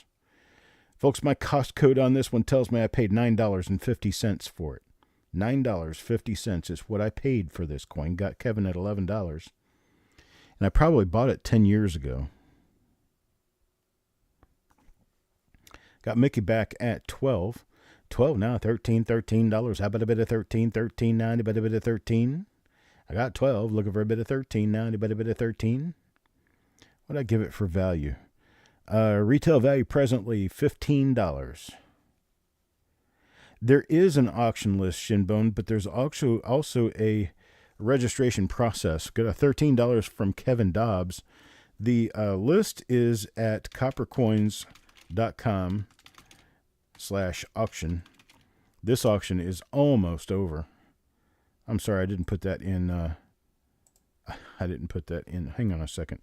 Folks, my cost code on this one tells me I paid $9.50 for it. $9.50 is what I paid for this coin. Got Kevin at $11. And I probably bought it 10 years ago. Got Mickey back at 12. 12 now, $13. How about a bit of 13? 13 now. Anybody bid of 13? I got 12. Looking for a bit of 13 now. Anybody bid of 13? What'd I give it for value? Retail value presently $15. There is an auction list, Shinbone, but there's also a registration process. Got a $13 from Kevin Dobbs. The list is at coppercoins.com/auction. This auction is almost over. I'm sorry, I didn't put that in. Hang on a second.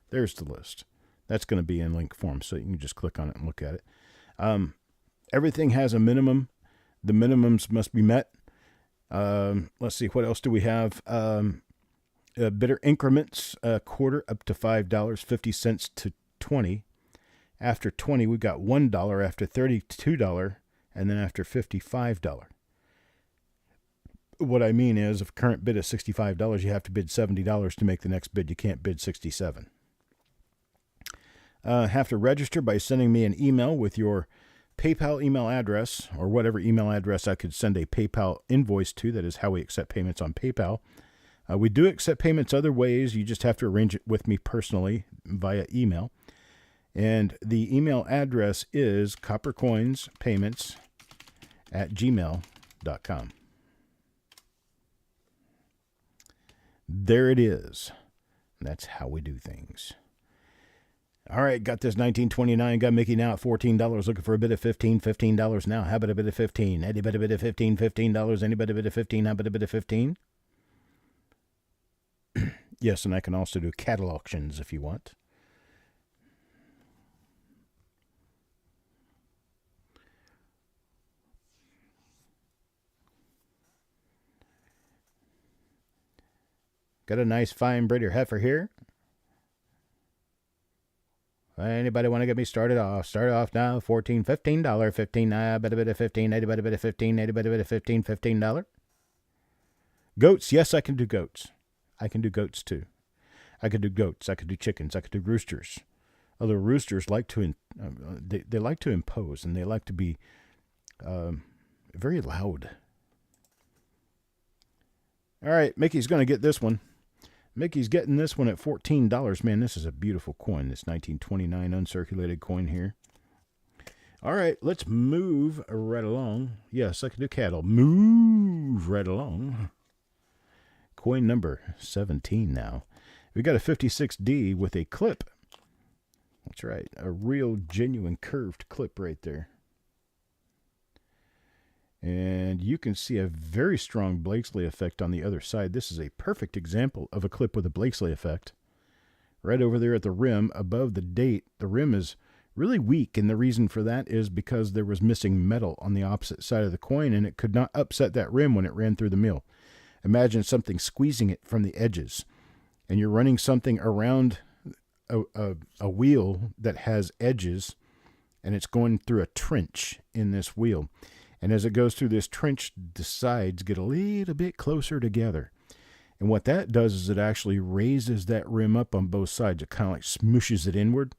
There's the list. That's going to be in link form, so you can just click on it and look at it. Everything has a minimum. The minimums must be met. Let's see, what else do we have? Bidder increments, a quarter up to $5, 50 cents to 20. After 20, we got $1, after $32, and then after $55. What I mean is, if current bid is $65, you have to bid $70 to make the next bid. You can't bid $67. Have to register by sending me an email with your PayPal email address, or whatever email address I could send a PayPal invoice to. That is how we accept payments on PayPal. We do accept payments other ways. You just have to arrange it with me personally via email. And the email address is coppercoinspayments@gmail.com. There it is. That's how we do things. All right, got this 1929. Got Mickey now at $14. Looking for a bid of $15 now. How about a bid of $15? Anybody bid of $15? Anybody bid of $15? How about a bid of $15? Yes, and I can also do cattle auctions if you want. Got a nice fine breeder heifer here. Anybody want to get me started off? Start off now. $15. $15. I bet a bit of $15. Anybody bid of $15? Anybody bid of $15? $15. Goats. Yes, I can do goats. I can do goats too. I could do goats. I could do chickens. I could do roosters. Although roosters like to, they like to impose, and they like to be very loud. All right, Mickey's going to get this one. Mickey's getting this one at $14. Man, this is a beautiful coin, this 1929 uncirculated coin here. All right, let's move right along. Yes, I can do cattle. Move right along. Coin number 17 now. We got a 56D with a clip. That's right, a real genuine curved clip right there. And you can see a very strong Blakesley effect on the other side. This is a perfect example of a clip with a Blakesley effect. Right over there at the rim, above the date, the rim is really weak, and the reason for that is because there was missing metal on the opposite side of the coin, and it could not upset that rim when it ran through the mill. Imagine something squeezing it from the edges, and you're running something around a wheel that has edges, and it's going through a trench in this wheel. And as it goes through this trench, the sides get a little bit closer together. And what that does is it actually raises that rim up on both sides. It kind of like smooshes it inward.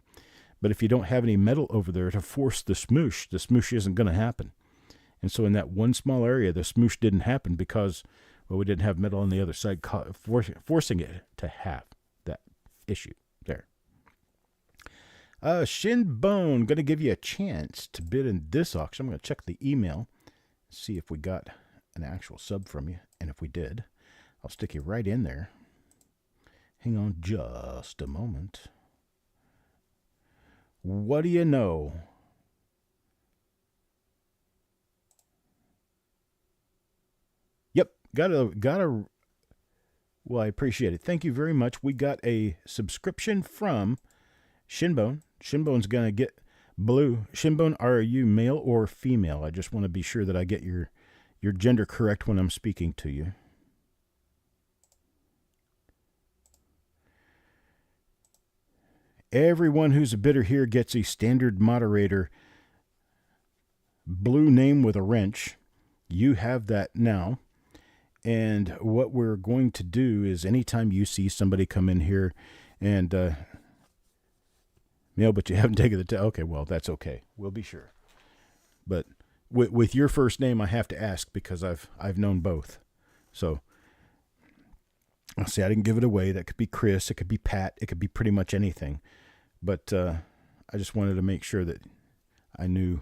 But if you don't have any metal over there to force the smoosh isn't going to happen. And so in that one small area, the smoosh didn't happen because, well, we didn't have metal on the other side forcing it to have that issue there. Shinbone, going to give you a chance to bid in this auction. I'm going to check the email, see if we got an actual sub from you. And if we did, I'll stick you right in there. Hang on just a moment. What do you know? Yep, got a. Well, I appreciate it. Thank you very much. We got a subscription from Shinbone. Shinbone's going to get blue. Shinbone, are you male or female? I just want to be sure that I get your gender correct when I'm speaking to you. Everyone who's a bidder here gets a standard moderator blue name with a wrench. You have that now. And what we're going to do is anytime you see somebody come in here and but you haven't taken the test. Okay, well, that's okay. We'll be sure. But with your first name, I have to ask because I've known both. So See, I didn't give it away. That could be Chris. It could be Pat. It could be pretty much anything. But I just wanted to make sure that I knew.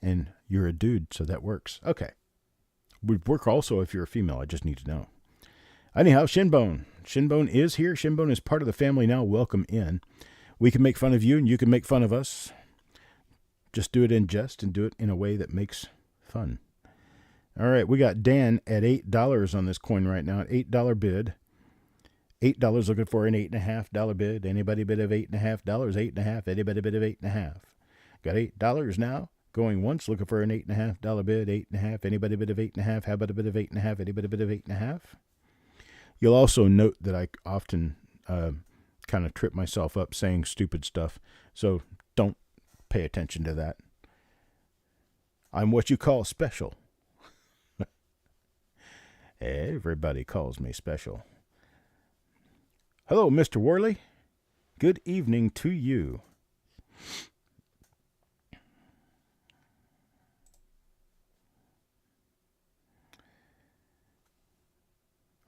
And you're a dude, so that works. Okay. Would work also if you're a female. I just need to know. Anyhow, Shinbone. Shinbone is here. Shinbone is part of the family now. Welcome in. We can make fun of you, and you can make fun of us. Just do it in jest and do it in a way that makes fun. All right, we got Dan at $8 on this coin right now. $8 bid. $8 looking for an $8.50 bid. Anybody bid of $8.50? $8.50. Anybody bid of $8.50? Got $8 now. Going once, looking for an $8.50 bid. $8.50. Anybody bid of $8.50? How about a bid of $8.50? Anybody bid of $8.50? You'll also note that I often kind of trip myself up saying stupid stuff, so don't pay attention to that. I'm what you call special. Everybody calls me special. Hello, Mr. Worley. Good evening to you.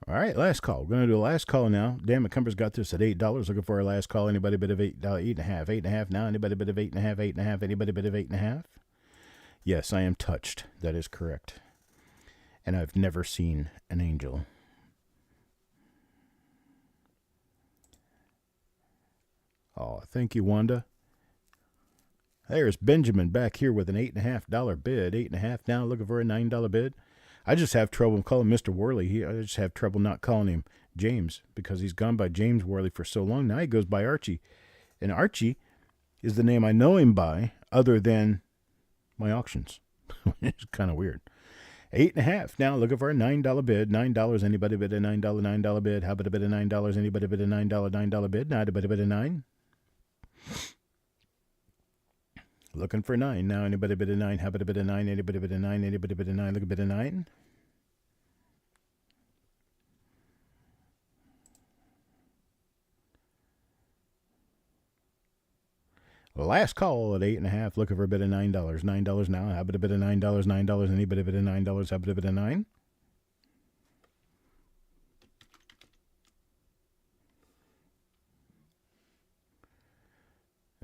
All right, last call. We're going to do a last call now. Dan McCumber's got this at $8. Looking for our last call. Anybody bid of $8.50? $8.50 now. Anybody bid of $8.50? $8.50. Anybody bid of $8.50? Yes, I am touched. That is correct. And I've never seen an angel. Oh, thank you, Wanda. There's Benjamin back here with an $8.50 bid. $8.50 now. Looking for a $9 bid. I just have trouble calling Mr. Worley. I just have trouble not calling him James because he's gone by James Worley for so long. Now he goes by Archie. And Archie is the name I know him by other than my auctions. It's kind of weird. $8.50 now. Looking for a $9 bid. $9. Anybody bid a $9 bid? How about a bid of $9? Anybody bid a $9 bid? Now anybody bid a $9? Looking for 9 now. Anybody bid a 9? How about a bid a 9? Anybody bid a 9? Anybody bid a 9? Look a bid a 9. Last call at $8.50. Looking for a bid of $9. $9 now. How about a bid of $9? $9. Anybody bid a $9? How about a bid of 9?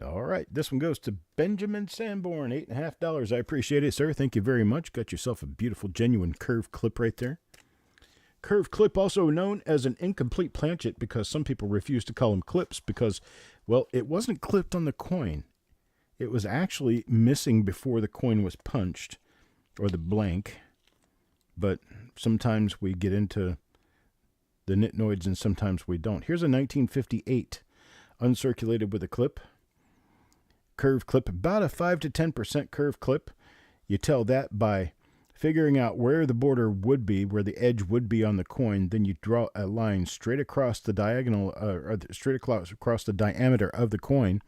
All right, this one goes to Benjamin Sanborn, $8.50. I appreciate it, sir. Thank you very much. Got yourself a beautiful, genuine curved clip right there. Curved clip, also known as an incomplete planchet, because some people refuse to call them clips because, well, it wasn't clipped on the coin. It was actually missing before the coin was punched, or the blank. But sometimes we get into the nitnoids and sometimes we don't. Here's a 1958 uncirculated with a clip. Curved clip, about a 5 to 10% curved clip. You tell that by figuring out where the border would be, where the edge would be on the coin. Then you draw a line straight across the diagonal, or straight across the diameter of the coin.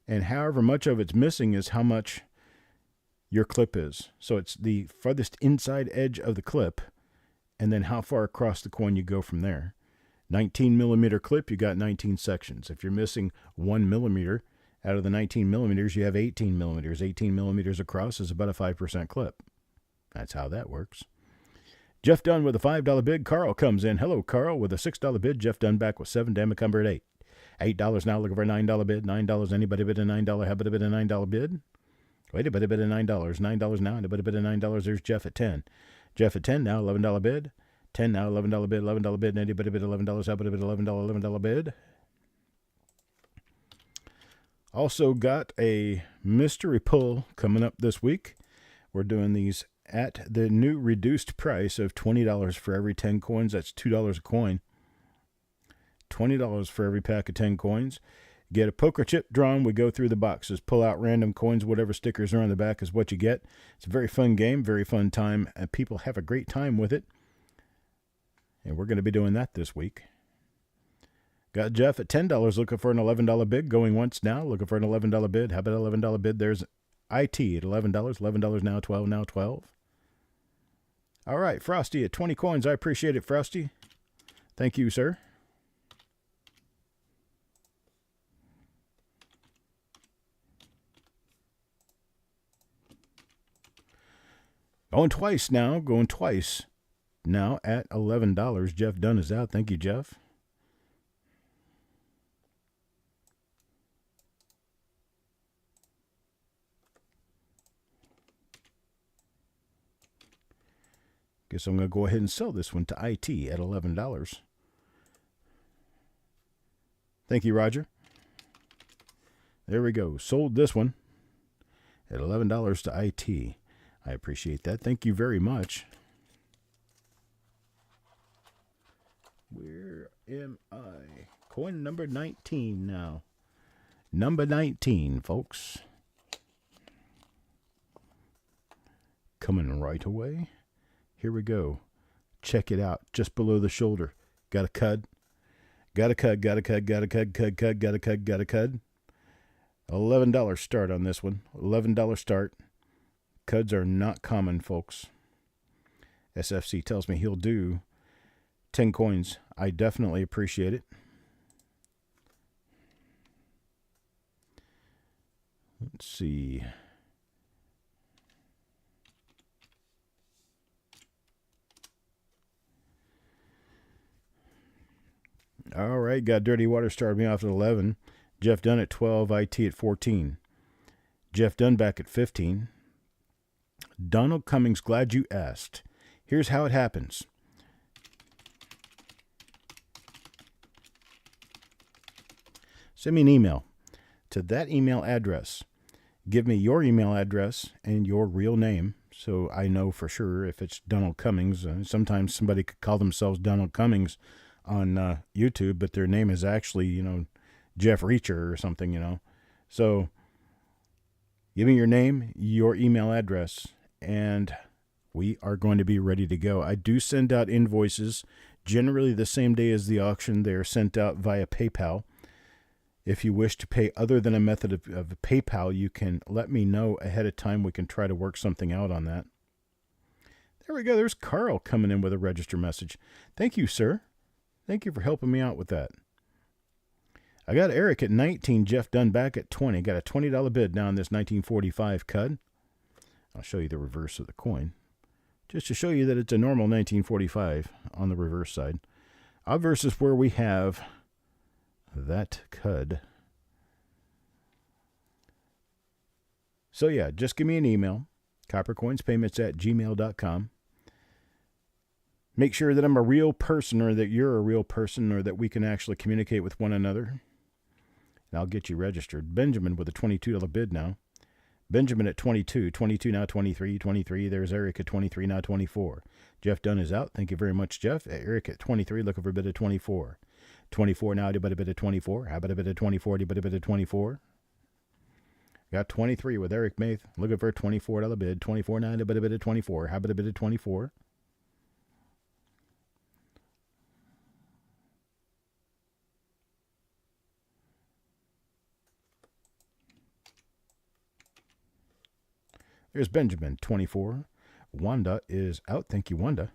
And however much of it's missing is how much your clip is. So it's the farthest inside edge of the clip, and then how far across the coin you go from there. 19 millimeter clip, you got 19 sections. If you're missing 1 millimeter, out of the 19 millimeters, you have 18 millimeters. 18 millimeters across is about a 5% clip. That's how that works. Jeff Dunn with a $5 bid. Carl comes in. Hello, Carl, with a $6 bid. Jeff Dunn back with 7. Dan McCumber at $8. $8 now, looking for a $9 bid. $9. Anybody bid a $9? How about a bid a $9 bid? Wait, anybody bid a $9? $9 now. Anybody bid a $9? There's Jeff at 10. Jeff at 10 now, $11 bid. 10 now, $11 bid. $11 bid. Anybody bid $11? How about a bid $11 bid? Also got a mystery pull coming up this week. We're doing these at the new reduced price of $20 for every 10 coins. That's $2 a coin. $20 for every pack of 10 coins. Get a poker chip drawn. We go through the boxes, pull out random coins. Whatever stickers are on the back is what you get. It's a very fun game, very fun time, and people have a great time with it. And we're going to be doing that this week. Got Jeff at $10 looking for an $11 bid. Going once now, looking for an $11 bid. How about $11 bid? There's IT at $11. $11 now, 12 now, 12. All right, Frosty at 20 coins. I appreciate it, Frosty. Thank you, sir. Going twice now, going twice. now at $11. Jeff Dunn is out. Thank you, Jeff. Guess I'm going to go ahead and sell this one to IT at $11. Thank you, Roger. There we go. Sold this one at $11 to IT. I appreciate that. Thank you very much. Where am I? Coin number 19 now. Number 19, folks. Coming right away. Here we go. Check it out. Just below the shoulder. Got a cud. Got a cud. Got a cud. Got a cud. Cud. Cud. Got a cud. Got a cud. $11 start on this one. $11 start. Cuds are not common, folks. SFC tells me he'll do 10 coins. I definitely appreciate it. Let's see. All right, got Dirty Water started me off at 11. Jeff Dunn at 12, IT at 14. Jeff Dunn back at 15. Donald Cummings, glad you asked. Here's how it happens. Send me an email to that email address. Give me your email address and your real name so I know for sure if it's Donald Cummings. Sometimes somebody could call themselves Donald Cummings on YouTube, but their name is actually, Jeff Reacher or something, So give me your name, your email address, and we are going to be ready to go. I do send out invoices generally the same day as the auction. They are sent out via PayPal. If you wish to pay other than a method of PayPal, you can let me know ahead of time. We can try to work something out on that. There we go. There's Carl coming in with a register message. Thank you, sir. Thank you for helping me out with that. I got Eric at 19, Jeff Dunn back at 20. Got a $20 bid now on this 1945 cud. I'll show you the reverse of the coin, just to show you that it's a normal 1945 on the reverse side. Obverse is where we have that cud. So yeah, just give me an email, coppercoinspayments@gmail.com. Make sure that I'm a real person, or that you're a real person, or that we can actually communicate with one another. And I'll get you registered. Benjamin with a $22 bid now. Benjamin at 22. 22 now 23. 23. There's Eric at 23 now 24. Jeff Dunn is out. Thank you very much, Jeff. Eric at 23 looking for a bid of 24. 24 now, about a bit of 24. How about a bit of 24? About a bit of 24. Got 23 with Eric Maith. Looking for a $24 bid. 24 now, about a bit of 24. How about a bit of 24? There's Benjamin, 24. Wanda is out. Thank you, Wanda.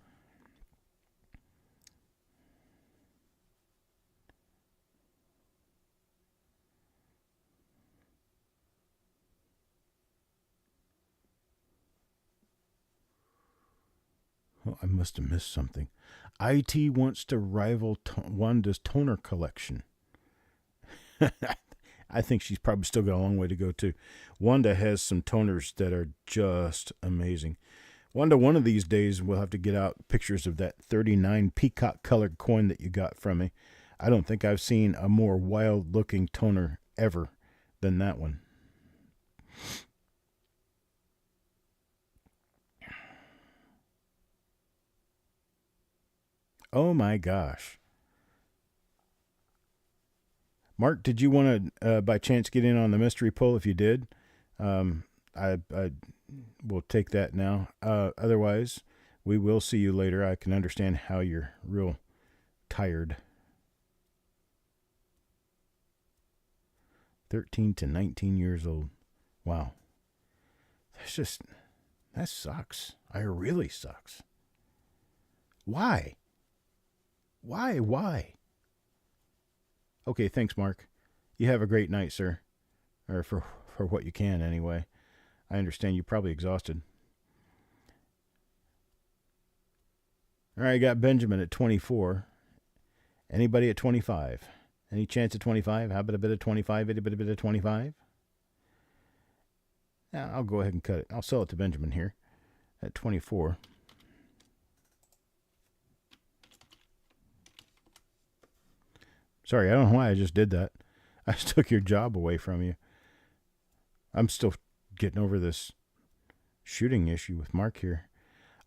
Oh, I must have missed something. IT wants to rival Wanda's toner collection. I think she's probably still got a long way to go, too. Wanda has some toners that are just amazing. Wanda, one of these days, we'll have to get out pictures of that 39 peacock-colored coin that you got from me. I don't think I've seen a more wild-looking toner ever than that one. Oh, my gosh. Mark, did you want to, by chance, get in on the mystery poll? If you did, I will take that now. Otherwise, we will see you later. I can understand how you're real tired. 13 to 19 years old. Wow. That sucks. It really sucks. Why? Why? Okay, thanks, Mark. You have a great night, sir. Or for what you can, anyway. I understand you're probably exhausted. All right, I got Benjamin at 24. Anybody at 25? Any chance at 25? How about a bit of 25? Anybody a bit of 25? Now, I'll go ahead and cut it. I'll sell it to Benjamin here at 24. Sorry, I don't know why I just did that. I just took your job away from you. I'm still getting over this shooting issue with Mark here.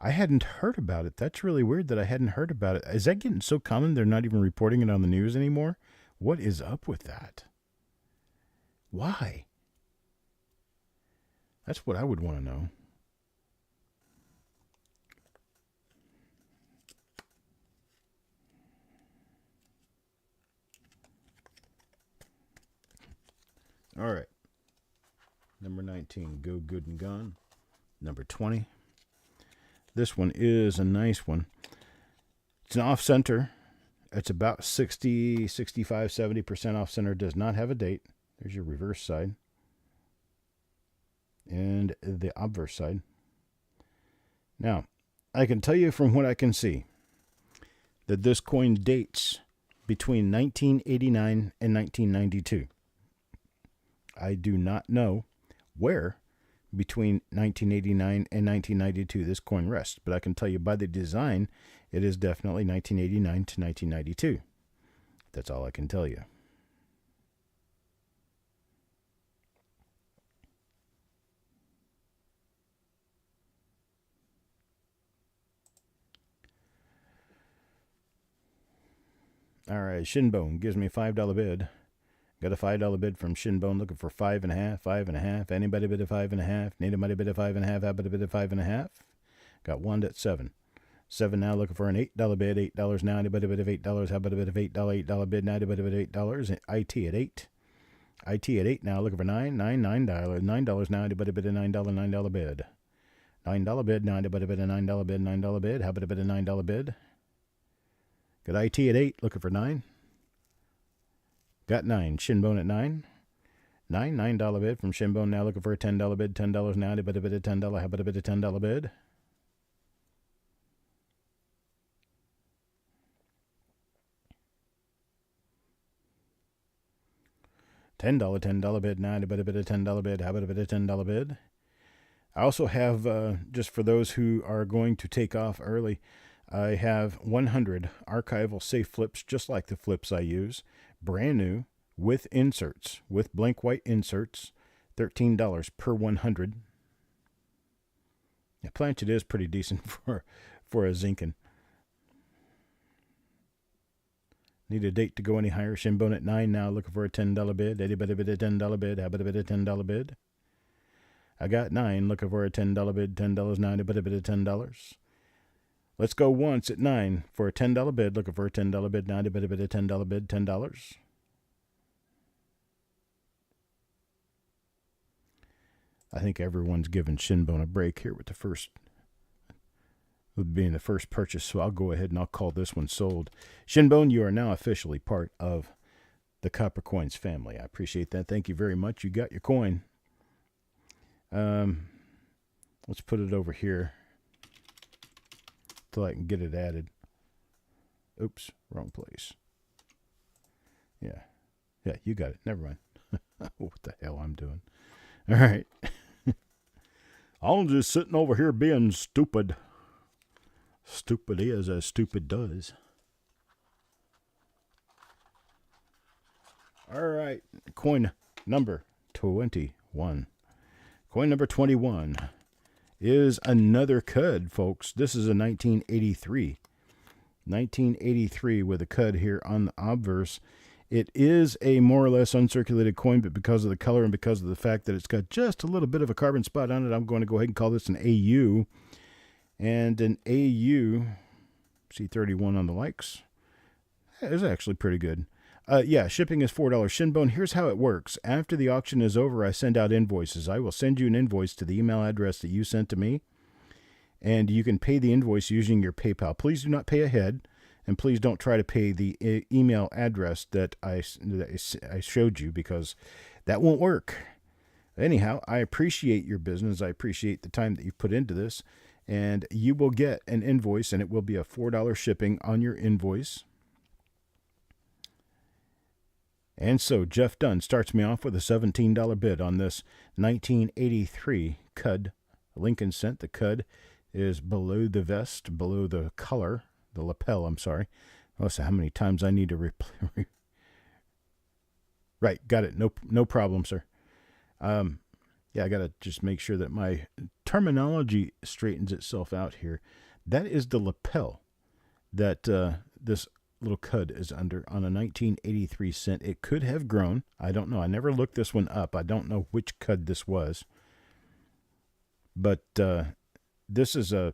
I hadn't heard about it. That's really weird that I hadn't heard about it. Is that getting so common they're not even reporting it on the news anymore? What is up with that? Why? That's what I would want to know. All right. Number 19, Go Good and Gone. Number 20. This one is a nice one. It's an off-center. It's about 60, 65, 70% off-center. Does not have a date. There's your reverse side. And the obverse side. Now, I can tell you from what I can see that this coin dates between 1989 and 1992. I do not know where between 1989 and 1992 this coin rests, but I can tell you by the design, it is definitely 1989 to 1992. That's all I can tell you. All right, Shinbone gives me a $5 bid. Got a $5 bid from Shinbone looking for 5.5, 5.5. Anybody bid a 5.5? Anybody bid a 5.5? How about a bid of 5.5? Got one at 7. 7 now looking for an $8 bid. $8 now. Anybody bid of $8? How about a bid of $8? $8 bid now. Anybody bid of $8? IT at 8. IT at 8 now looking for $9. $9 now. Anybody bid a $9? $9 bid. $9 bid now. Anybody bid a $9 bid? $9 bid. How about a bid of $9 bid? Got IT at 8 looking for 9. Got 9. Shinbone at 9. $9 bid from Shinbone now looking for a $10 bid. $10 now. Anybody bid a $10? How about a bid of $10 bid? $10 bid now. Anybody bid a $10 bid? How about a bid of $10 bid? I also have, just for those who are going to take off early, I have 100 archival safe flips, just like the flips I use, brand new, with inserts, with blank white inserts, $13 per 100. Yeah, Planchet is pretty decent for a Zinkin. Need a date to go any higher. Shinbone at 9 now, looking for a $10 bid. Anybody bid a $10 bid? How about a bid of $10 bid? I got 9, looking for a $10 bid. $10 now. Anybody bid a $10? Let's go once at 9 for a $10 bid. Looking for a $10 bid now. Anybody bid a $10 bid? $10. I think everyone's giving Shinbone a break here with the first, with being the first purchase. So I'll go ahead and I'll call this one sold. Shinbone, you are now officially part of the Coppercoins family. I appreciate that. Thank you very much. You got your coin. Let's put it over here till I can get it added. Oops, wrong place. Yeah, you got it. Never mind. What the hell I'm doing. All right. I'm just sitting over here being stupid. Stupid is as stupid does. All right, coin number 21. Coin number 21 is another cud, folks. This is a 1983. 1983 with a cud here on the obverse. It is a more or less uncirculated coin, but because of the color and because of the fact that it's got just a little bit of a carbon spot on it, I'm going to go ahead and call this an AU. And an AU, C31 on the likes, is actually pretty good. Yeah, shipping is $4. Shinbone, here's how it works. After the auction is over, I send out invoices. I will send you an invoice to the email address that you sent to me, and you can pay the invoice using your PayPal. Please do not pay ahead, and please don't try to pay the email address that I showed you, because that won't work. Anyhow, I appreciate your business. I appreciate the time that you've put into this, And you will get an invoice, and it will be a $4 shipping on your invoice. And so Jeff Dunn starts me off with a $17 bid on this 1983 Cud Lincoln Cent. The Cud is below the vest, below the collar, the lapel, I'm sorry. Let's see how many times I need to Right, got it. No problem, sir. Yeah, I got to just make sure that my terminology straightens itself out here. That is the lapel that this little Cud is under on a 1983 Cent. It could have grown. I don't know. I never looked this one up. I don't know which Cud this was. But this is a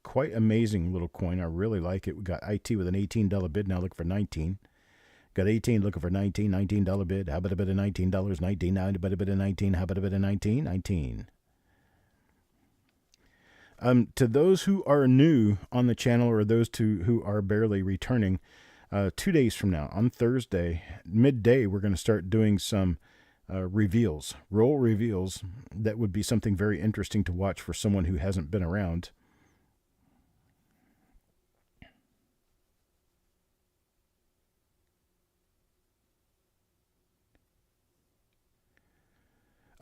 quite amazing little coin. I really like it. We got IT with an $18 bid. Now looking for 19. Got 18 looking for 19. $19 bid. How about a bit of $19? 19. How about a bit of 19? How about a bit of 19? 19. To those who are new on the channel, or those who are barely returning, 2 days from now, on Thursday, midday, we're going to start doing some reveals, roll reveals. That would be something very interesting to watch for someone who hasn't been around.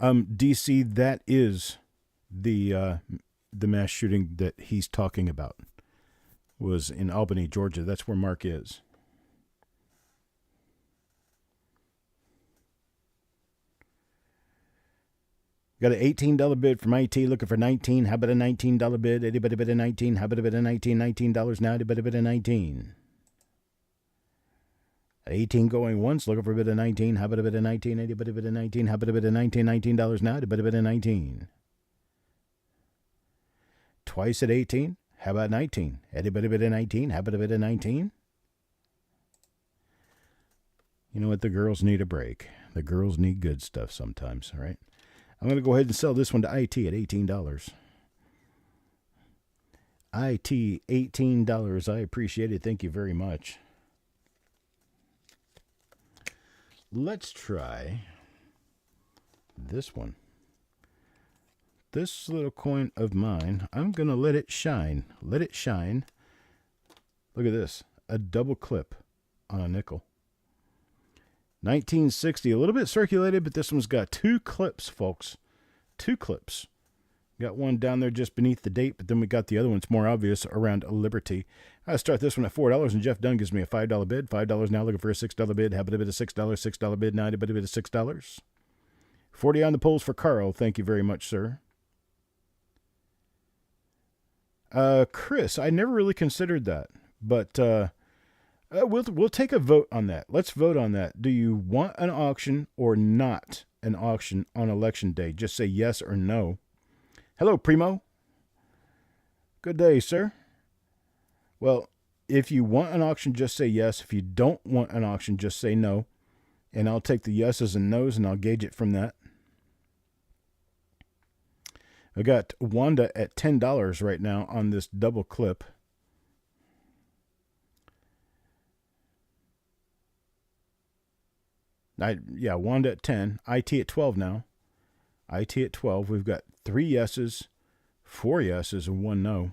DC, that is the mass shooting that he's talking about. Was in Albany, Georgia. That's where Mark is. Got an $18 bid from IT looking for 19. How about a $19 bid? Anybody bid a 19? How about a bid of 19? $19 now. Anybody bid a 19? 18 going once, looking for a bit of 19. How about a bit of 19? Anybody bit of 19? How about a bit of 19? $19 now. Anybody bit of 19? Twice at 18. How about 19? Anybody bit of 19? How about a bit of 19? You know what? The girls need a break. The girls need good stuff sometimes, all right? I'm going to go ahead and sell this one to IT at $18. IT, $18. I appreciate it. Thank you very much. Let's try this one. This little coin of mine, I'm going to let it shine. Let it shine. Look at this. A double clip on a nickel. 1960. A little bit circulated, but this one's got 2 clips, folks. 2 clips. Got one down there just beneath the date, but then we got the other one. It's more obvious around Liberty. I start this one at $4, and Jeff Dunn gives me a $5 bid. $5 now, looking for a $6 bid. How about a bit of $6? $6 bid now, a bit of $6. 40 on the polls for Carl. Thank you very much, sir. Chris, I never really considered that, but we'll take a vote on that. Let's vote on that. Do you want an auction or not an auction on election day? Just say yes or no. Hello, Primo. Good day, sir. Well, if you want an auction, just say yes. If you don't want an auction, just say no. And I'll take the yeses and nos, and I'll gauge it from that. I got Wanda at $10 right now on this double clip. Wanda at 10. IT at 12 now. IT at 12. We've got 3 yeses, 4 yeses, and 1 no.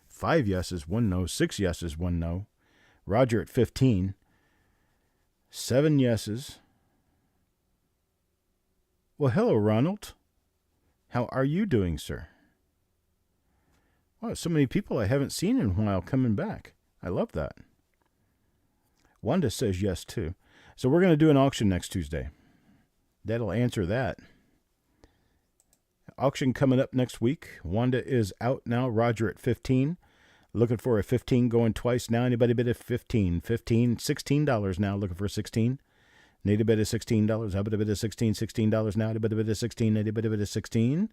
5 yeses, 1 no. 6 yeses, 1 no. Roger at 15. 7 yeses. Well, hello, Ronald. How are you doing, sir? Wow, so many people I haven't seen in a while coming back. I love that. Wanda says yes, too. So we're going to do an auction next Tuesday. That'll answer that. Auction coming up next week. Wanda is out now. Roger at 15. Looking for a 15 going twice now. Anybody bid a 15? 15, $16 now. Looking for a 16. Need a bid of $16. How about a bid of 16? $16 now. Anybody bid a 16? Anybody bid a 16?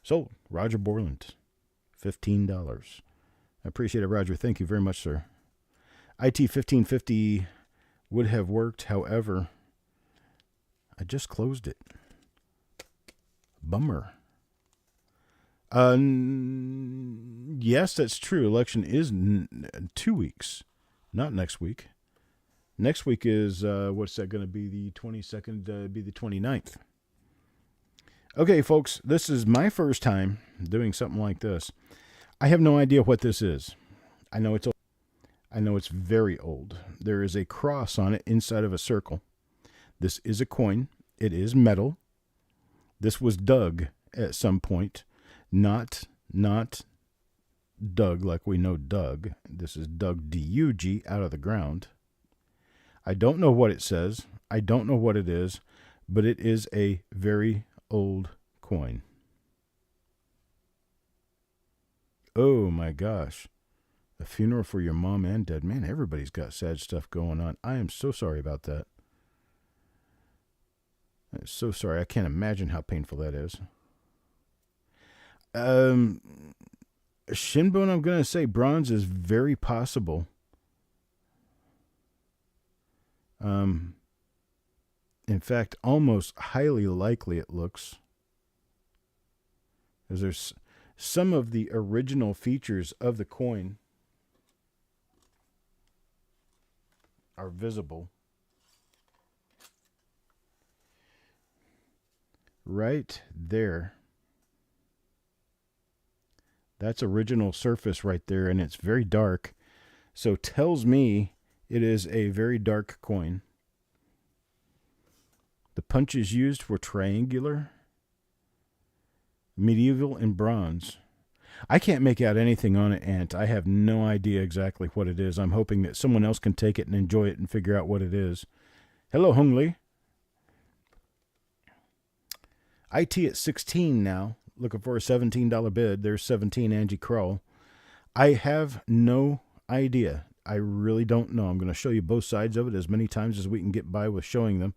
So, Roger Borland, $15. I appreciate it, Roger. Thank you very much, sir. IT 1550 would have worked. However, I just closed it. Bummer. Yes, that's true. Election is 2 weeks. Not next week. Next week is, what's that going to be? The 22nd, be the 29th. Okay, folks, this is my first time doing something like this. I have no idea what this is. I know it's old. I know it's very old. There is a cross on it inside of a circle. This is a coin. It is metal. This was dug at some point. Not dug like we know Doug. This is dug, D-U-G, out of the ground. I don't know what it says. I don't know what it is, but it is a very old coin. Oh my gosh. A funeral for your mom and dad. Man, everybody's got sad stuff going on. I am so sorry about that. I'm so sorry. I can't imagine how painful that is. Shinbone, I'm going to say bronze is very possible. In fact, almost highly likely it looks. Because there's some of the original features of the coin are visible. Right there. That's original surface right there, and it's very dark. So tells me it is a very dark coin. The punches used were triangular, medieval, and bronze. I can't make out anything on it, Ant. I have no idea exactly what it is. I'm hoping that someone else can take it and enjoy it and figure out what it is. Hello, Hung Lee. IT at 16 now, looking for a $17 bid. There's 17, Angie Kroll. I have no idea. I really don't know. I'm going to show you both sides of it as many times as we can get by with showing them.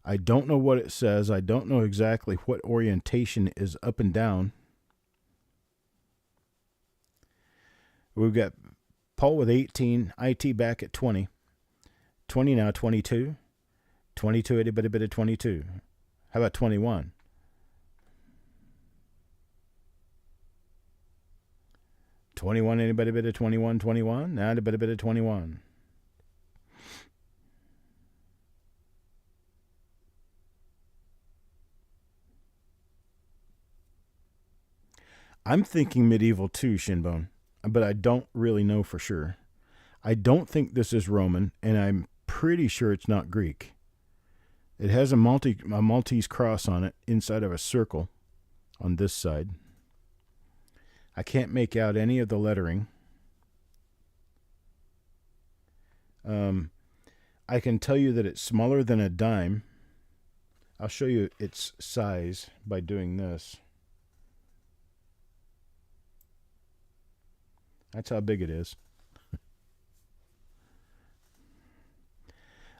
I don't know what it says. I don't know exactly what orientation is up and down. We've got Paul with 18, IT back at 20. 20 now, 22. 22, itty bitty bit of 22. How about 21? 21, anybody bit of 21, 21? Now a bit of 21. I'm thinking medieval too, Shinbone, but I don't really know for sure. I don't think this is Roman, and I'm pretty sure it's not Greek. It has a Maltese cross on it inside of a circle on this side. I can't make out any of the lettering. I can tell you that it's smaller than a dime. I'll show you its size by doing this. That's how big it is.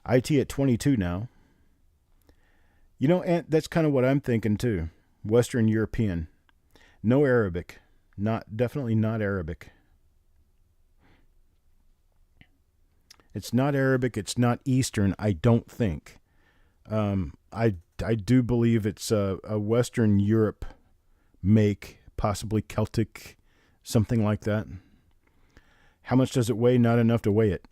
IT at 22 now. You know, Ant, that's kind of what I'm thinking too. Western European. No Arabic. Definitely not Arabic. It's not Arabic. It's not Eastern, I don't think. I do believe it's a Western Europe make, possibly Celtic, something like that. How much does it weigh? Not enough to weigh it.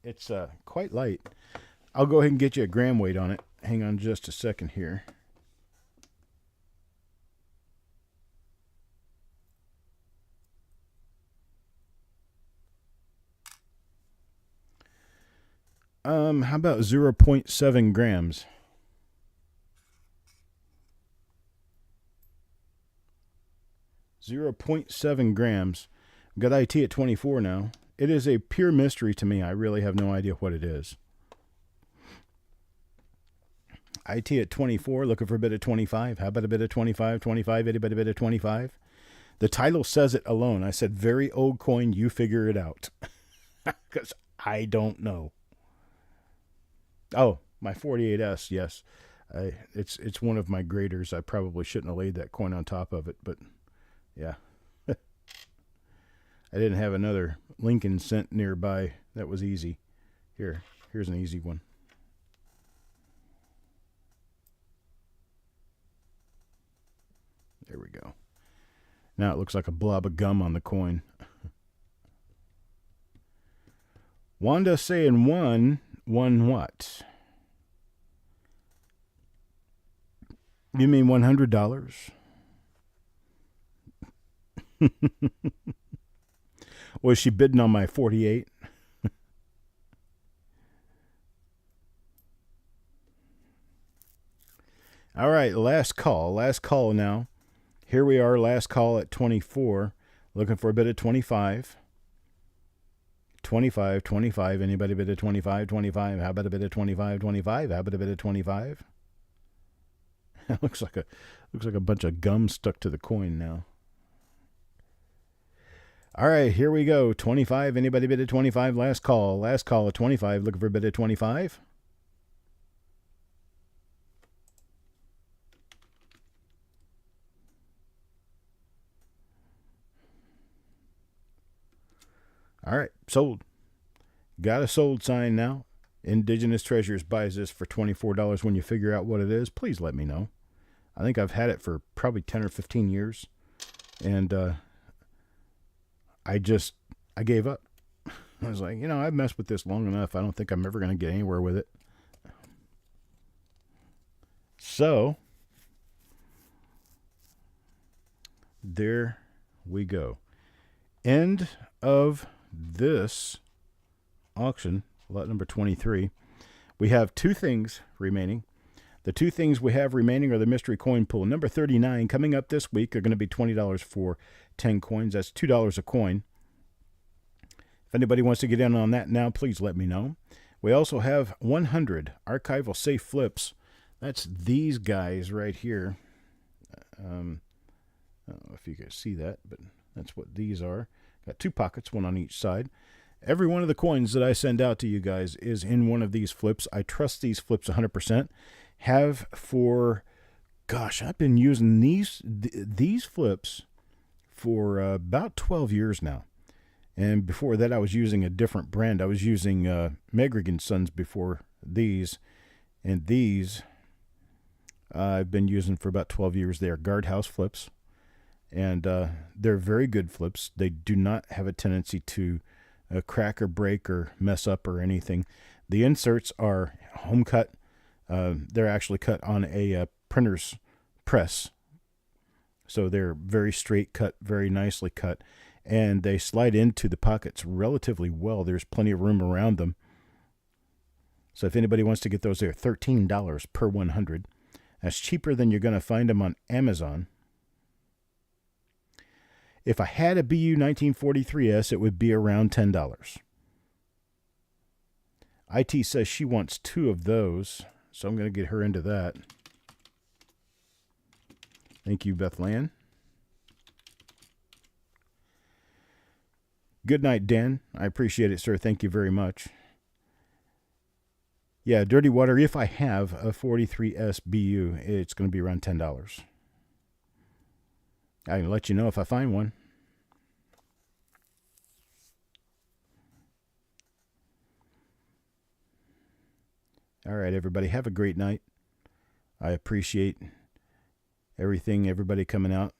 It's quite light. I'll go ahead and get you a gram weight on it. Hang on just a second here. How about 0.7 grams? .7 grams. I've got IT at 24 now. It is a pure mystery to me. I really have no idea what it is. IT at 24, looking for a bit of 25. How about a bit of 25? 25, anybody bit of 25? The title says it alone. I said, very old coin, you figure it out. Because I don't know. Oh, my 48S, yes. It's one of my graders. I probably shouldn't have laid that coin on top of it, but yeah. I didn't have another Lincoln cent nearby. That was easy. Here's an easy one. There we go. Now it looks like a blob of gum on the coin. Wanda saying one what? You mean $100? Was she bidding on my 48? All right, last call now. Here we are, last call at 24. Looking for a bid of 25. 25. Anybody bid of 25? How about a bid of 25? How about a bid of 25? looks like a bunch of gum stuck to the coin now. All right, here we go. 25. Anybody bid of 25? Last call at 25. Looking for a bid of 25. All right, sold. Got a sold sign now. Indigenous Treasures buys this for $24. When you figure out what it is, please let me know. I think I've had it for probably 10 or 15 years. And I gave up. I was like, I've messed with this long enough. I don't think I'm ever going to get anywhere with it. So, there we go. End of this auction, lot number 23. We have two things remaining. The two things we have remaining are the mystery coin pool. Number 39 coming up this week are going to be $20 for 10 coins. That's $2 a coin. If anybody wants to get in on that now, please let me know. We also have 100 archival safe flips. That's these guys right here. I don't know if you can see that, but that's what these are. Got two pockets, one on each side. Every one of the coins that I send out to you guys is in one of these flips. I trust these flips 100%. Have for, I've been using these flips for about 12 years now. And before that, I was using a different brand. I was using Megrig & Sons before these. And these I've been using for about 12 years. They are guardhouse flips. And they're very good flips. They do not have a tendency to crack or break or mess up or anything. The inserts are home cut. They're actually cut on a printer's press. So they're very straight cut, very nicely cut. And they slide into the pockets relatively well. There's plenty of room around them. So if anybody wants to get those, they're $13 per 100. That's cheaper than you're going to find them on Amazon. If I had a BU 1943S, it would be around $10. IT says she wants two of those, so I'm going to get her into that. Thank you, Bethlan. Good night, Dan. I appreciate it, sir. Thank you very much. Yeah, Dirty Water, if I have a 43S BU, it's going to be around $10. I can let you know if I find one. All right, everybody, have a great night. I appreciate everybody coming out.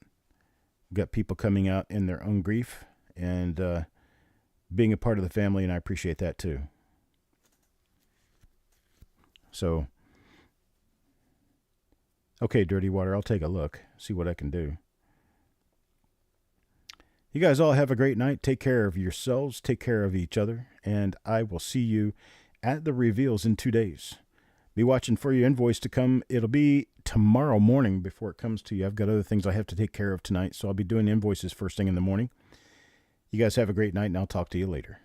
We've got people coming out in their own grief and being a part of the family, and I appreciate that too. So, okay, Dirty Water, I'll take a look, see what I can do. You guys all have a great night. Take care of yourselves. Take care of each other. And I will see you at the reveals in 2 days. Be watching for your invoice to come. It'll be tomorrow morning before it comes to you. I've got other things I have to take care of tonight, so I'll be doing invoices first thing in the morning. You guys have a great night, and I'll talk to you later.